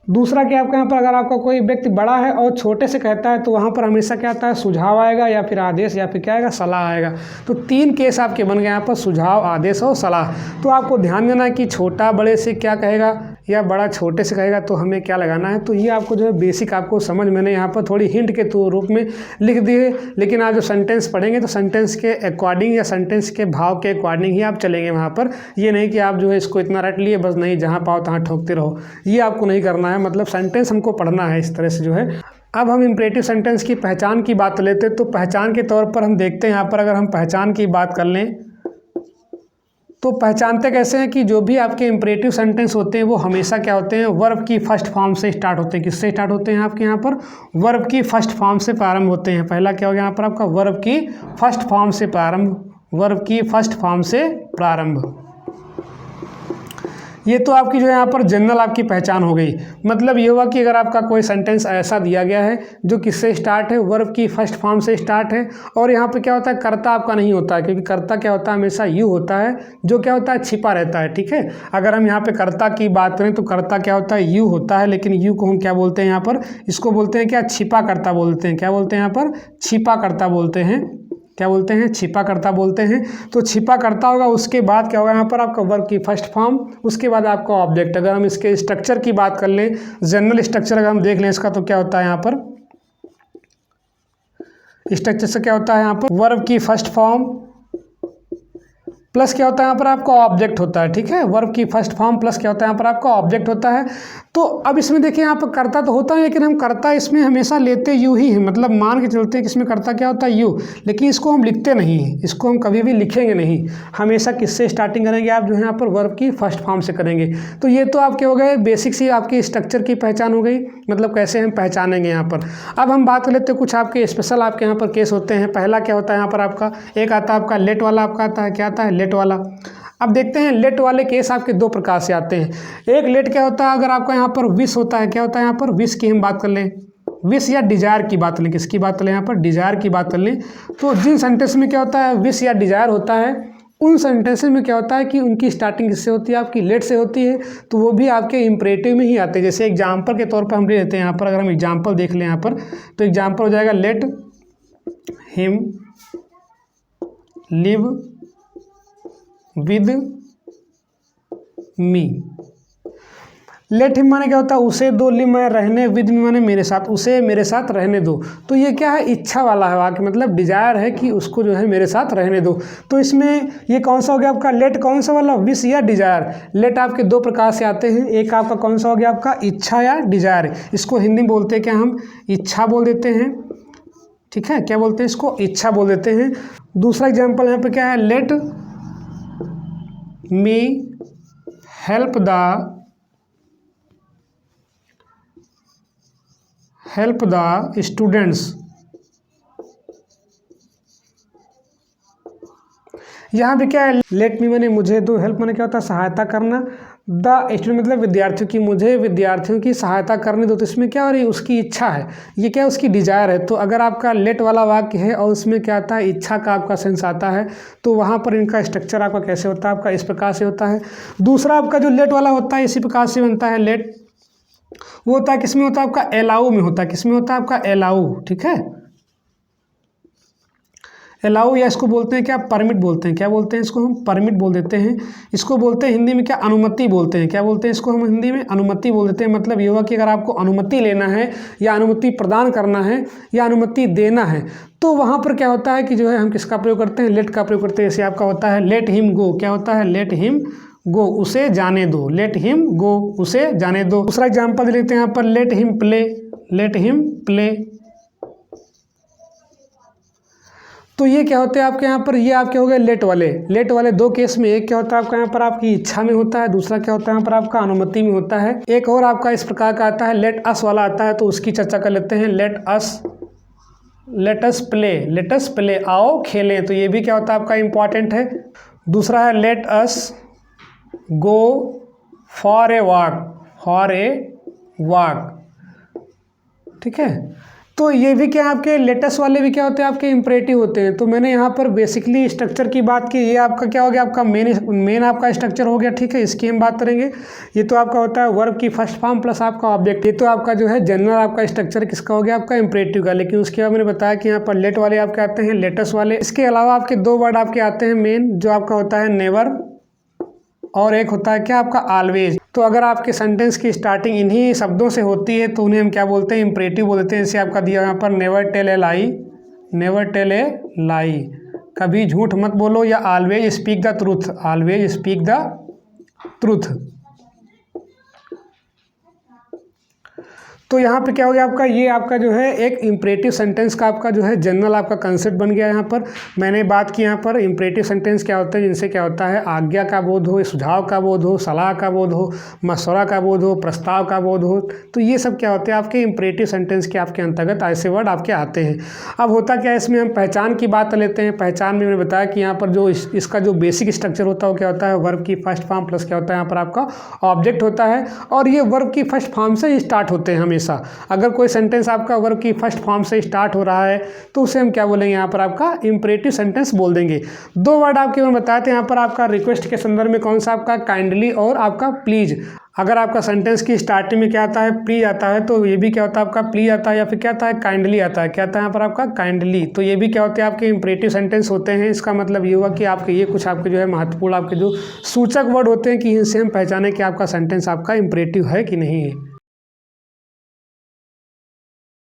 दूसरा क्या आपका यहाँ पर अगर आपका कोई व्यक्ति बड़ा है और छोटे से कहता है, तो वहाँ पर हमेशा क्या आता है, सुझाव आएगा या फिर आदेश या फिर क्या आएगा, सलाह आएगा। तो 3 केस आपके बन गए यहाँ पर, सुझाव, आदेश और सलाह। तो आपको ध्यान देना है कि छोटा बड़े से क्या कहेगा या बड़ा छोटे से कहेगा, तो हमें क्या लगाना है। तो ये आपको जो है बेसिक आपको समझ, मैंने यहाँ पर थोड़ी हिंट के रूप में लिख दिए। लेकिन आप जो सेंटेंस पढ़ेंगे तो सेंटेंस के अकॉर्डिंग या सेंटेंस के भाव के अकॉर्डिंग ही आप चलेंगे वहाँ पर। ये नहीं कि आप जो है इसको इतना रट लिए बस, नहीं, जहाँ पाओ तहाँ ठोकते रहो, ये आपको नहीं करना है। मतलब सेंटेंस हमको पढ़ना है इस तरह से जो है। अब हम इंपरेटिव सेंटेंस की पहचान की बात लेते हैं। तो पहचान के तौर पर हम देखते हैं यहाँ पर, अगर हम पहचान की बात कर लें तो पहचानते कैसे हैं कि जो भी आपके इंपरेटिव सेंटेंस होते हैं वो हमेशा क्या होते हैं, वर्ब की फर्स्ट फॉर्म से स्टार्ट होते हैं। किससे स्टार्ट होते हैं आपके यहाँ पर, वर्ब की फर्स्ट फॉर्म से प्रारंभ होते हैं। पहला क्या हो गया यहाँ पर आपका, वर्ब की फर्स्ट फॉर्म से प्रारंभ, वर्ब की फर्स्ट फॉर्म से प्रारंभ। ये तो आपकी जो है यहाँ पर जनरल आपकी पहचान हो गई। मतलब ये हुआ कि अगर आपका कोई सेंटेंस ऐसा दिया गया है जो किससे स्टार्ट है, वर्ब की फर्स्ट फॉर्म से स्टार्ट है, और यहाँ पे क्या होता है, कर्ता आपका नहीं होता है, क्योंकि कर्ता क्या होता है, हमेशा यू होता है, जो क्या होता है, छिपा रहता है, ठीक है। अगर हम यहाँ पे कर्ता की बात करें तो कर्ता क्या होता है, यू होता है, लेकिन यू को हम क्या बोलते हैं यहाँ पर, इसको बोलते हैं क्या, छिपा कर्ता बोलते हैं। क्या बोलते हैं यहाँ पर, छिपा कर्ता बोलते हैं। क्या बोलते हैं, छिपा कर्ता बोलते हैं। तो छिपा कर्ता होगा, उसके बाद क्या होगा यहाँ पर आपका वर्ब की फर्स्ट फॉर्म, उसके बाद आपका ऑब्जेक्ट। अगर हम इसके स्ट्रक्चर की बात कर लें, जनरल स्ट्रक्चर अगर हम देख लें इसका, तो क्या होता है यहाँ पर, स्ट्रक्चर से क्या होता है यहाँ पर, वर्ब की फर्स्ट फॉर्म प्लस क्या होता है यहाँ पर आपका ऑब्जेक्ट होता है, ठीक है। वर्ब की फर्स्ट फॉर्म प्लस क्या होता है यहाँ पर आपका ऑब्जेक्ट होता है। तो अब इसमें देखिए यहाँ पर कर्ता तो होता है, लेकिन हम कर्ता इसमें हमेशा लेते यू ही हैं, मतलब मान के चलते हैं कि इसमें कर्ता क्या होता है, यू। लेकिन इसको हम लिखते नहीं हैं, इसको हम कभी भी लिखेंगे नहीं, हमेशा किससे स्टार्टिंग करेंगे आप, जो है यहाँ पर वर्ब की फर्स्ट फॉर्म से करेंगे। तो ये तो आपके हो गए बेसिक सी आपकी स्ट्रक्चर की पहचान हो गई, मतलब कैसे हम पहचानेंगे यहाँ पर। अब हम बात कर लेते हैं कुछ आपके स्पेशल आपके यहाँ पर केस होते हैं। पहला क्या होता है यहाँ पर आपका, एक आता है आपका लेट वाला, आपका आता है क्या आता है, लेट वाला। अब देखते हैं लेट वाले केस आपके 2 प्रकार से आते हैं। एक लेट क्या होता है, अगर आपका यहाँ पर विश होता है, क्या होता है यहाँ पर, विश की हम बात कर लें, विश या डिजायर की बात लें, किसकी बात करें यहाँ पर, डिजायर की बात कर लें। तो जिन सेंटेंस में क्या होता है, विश या डिजायर होता है, उन सेंटेंसेस में क्या होता है कि उनकी स्टार्टिंग किससे होती है, आपकी लेट से होती है। तो वो भी आपके इंपरेटिव में ही आते हैं। जैसे एग्जाम्पल के तौर पर हम ले लेते हैं यहाँ पर, अगर हम एग्जाम्पल देख लें यहाँ पर, तो एग्जाम्पल हो जाएगा, let him live with me. Let him माने क्या होता है, उसे दो, लिव माने रहने, विद मी माने मेरे साथ, उसे मेरे साथ रहने दो। तो ये क्या है, इच्छा वाला है वाक्य, मतलब डिजायर है कि उसको जो है मेरे साथ रहने दो। तो इसमें ये कौन सा हो गया आपका लेट, कौन सा वाला, विश या डिजायर। लेट आपके दो प्रकार से आते हैं, एक आपका कौन सा हो गया आपका इच्छा या डिजायर। इसको हिंदी में बोलते हैं क्या, हम इच्छा बोल देते हैं, ठीक है, क्या बोलते हैं इसको, इच्छा बोल देते हैं। दूसरा एग्जाम्पल यहाँ पे क्या है, let me help the students. यहाँ पे क्या है, लेट मी माने मुझे दो, हेल्प माने क्या होता है सहायता करना, द स्टूडेंट मतलब विद्यार्थियों की, मुझे विद्यार्थियों की सहायता करने दो। तो इसमें क्या हो रही है, उसकी इच्छा है, ये क्या है उसकी डिजायर है। तो अगर आपका लेट वाला वाक्य है और उसमें क्या आता है, इच्छा का आपका सेंस आता है, तो वहाँ पर इनका स्ट्रक्चर आपका कैसे होता है, आपका इस प्रकार से होता है। दूसरा आपका जो लेट वाला होता है इसी प्रकार से बनता है लेट, वो होता है किसमें होता है आपका एलाउ में होता है, किसमें होता है आपका एलाउ, ठीक है, अलाउ, या इसको बोलते हैं क्या, परमिट बोलते हैं, क्या बोलते हैं इसको हम, परमिट बोल देते हैं। इसको बोलते हैं हिंदी में क्या, अनुमति बोलते हैं, क्या बोलते हैं इसको हम हिंदी में, अनुमति बोल देते हैं। मतलब ये हुआ कि अगर आपको अनुमति लेना है या अनुमति प्रदान करना है या अनुमति देना है, तो वहाँ पर क्या होता है कि जो है हम किसका प्रयोग करते हैं, लेट का प्रयोग करते हैं। जैसे आपका होता है लेट हिम गो, क्या होता है, लेट हिम गो, उसे जाने दो, लेट हिम गो, उसे जाने दो। दूसरा एग्जाम्पल लेते हैं यहाँ पर, let him play, let him play. तो ये क्या होते हैं आपके यहाँ पर, ये आपके हो गए लेट वाले। लेट वाले दो केस में, एक क्या होता है आपका यहाँ पर आपकी इच्छा में होता है, दूसरा क्या होता है यहाँ पर आपका अनुमति में होता है। एक और आपका इस प्रकार का आता है, लेट अस वाला आता है, तो उसकी चर्चा कर लेते हैं। Let us play, let us play, आओ खेलें। तो ये भी क्या होता है आपका इंपॉर्टेंट है। दूसरा है let us go for a walk, ठीक है। तो ये भी क्या आपके लेटेस्ट वाले भी क्या होते हैं आपके इंपरेटिव होते हैं। तो मैंने यहाँ पर बेसिकली स्ट्रक्चर की बात की, ये आपका क्या हो गया, आपका मेन आपका स्ट्रक्चर हो गया, ठीक है। इसकी हम बात करेंगे। ये तो आपका होता है वर्ब की फर्स्ट फॉर्म प्लस आपका ऑब्जेक्ट। ये तो आपका जो है जनरल आपका स्ट्रक्चर किसका हो गया, आपका इंपरेटिव का। लेकिन उसके बाद मैंने बताया कि यहाँ पर लेट वाले आपके आते हैं, लेटेस्ट वाले। इसके अलावा आपके दो वर्ड आपके आते हैं मेन, जो आपका होता है नेवर और एक होता है क्या आपका ऑलवेज। तो अगर आपके सेंटेंस की स्टार्टिंग इन्हीं शब्दों से होती है तो उन्हें हम क्या बोलते हैं, इंपरेटिव बोल देते हैं। जैसे आपका दिया यहाँ पर never tell a lie, never tell a lie, कभी झूठ मत बोलो, या always speak the truth, always speak the truth. तो यहाँ पे क्या हो गया आपका, ये आपका जो है एक इंपरेटिव सेंटेंस का आपका जो है जनरल आपका कंसेप्ट बन गया। यहाँ पर मैंने बात की यहाँ पर इंपरेटिव सेंटेंस क्या होता है, जिनसे क्या होता है आज्ञा का बोध हो, सुझाव का बोध हो, सलाह का बोध हो, मशवरा का बोध हो, प्रस्ताव का बोध हो। तो ये सब क्या होते हैं आपके इंपरेटिव सेंटेंस के आपके अंतर्गत ऐसे वर्ड आपके आते हैं। अब होता क्या है, इसमें हम पहचान की बात लेते हैं। पहचान में मैंने बताया कि यहाँ पर जो इसका जो बेसिक स्ट्रक्चर होता है वो क्या होता है, वर्ब की फर्स्ट फॉर्म प्लस क्या होता है यहाँ पर आपका ऑब्जेक्ट होता है। और ये वर्ब की फर्स्ट फॉर्म से स्टार्ट होते हैं हमेशा। अगर कोई सेंटेंस आपका वर्ब की फर्स्ट फॉर्म से स्टार्ट हो रहा है तो उसे हम क्या बोलेंगे, यहाँ पर आपका इंपरेटिव सेंटेंस बोल देंगे। दो वर्ड आपके मैं बताए थे यहाँ पर आपका रिक्वेस्ट के संदर्भ में, कौन सा आपका काइंडली और आपका प्लीज। अगर आपका सेंटेंस की स्टार्टिंग में क्या आता है, प्लीज आता है, तो ये भी क्या होता है आपका प्लीज आता है, या फिर क्या आता है काइंडली आता है, क्या आता है यहाँ पर आपका काइंडली। तो ये भी क्या होते हैं आपके इंपरेटिव सेंटेंस होते हैं। इसका मतलब ये हुआ कि आपके ये कुछ आपके जो है महत्वपूर्ण आपके जो सूचक वर्ड होते हैं कि इनसे हम पहचाने कि आपका सेंटेंस आपका इंपरेटिव है कि नहीं है।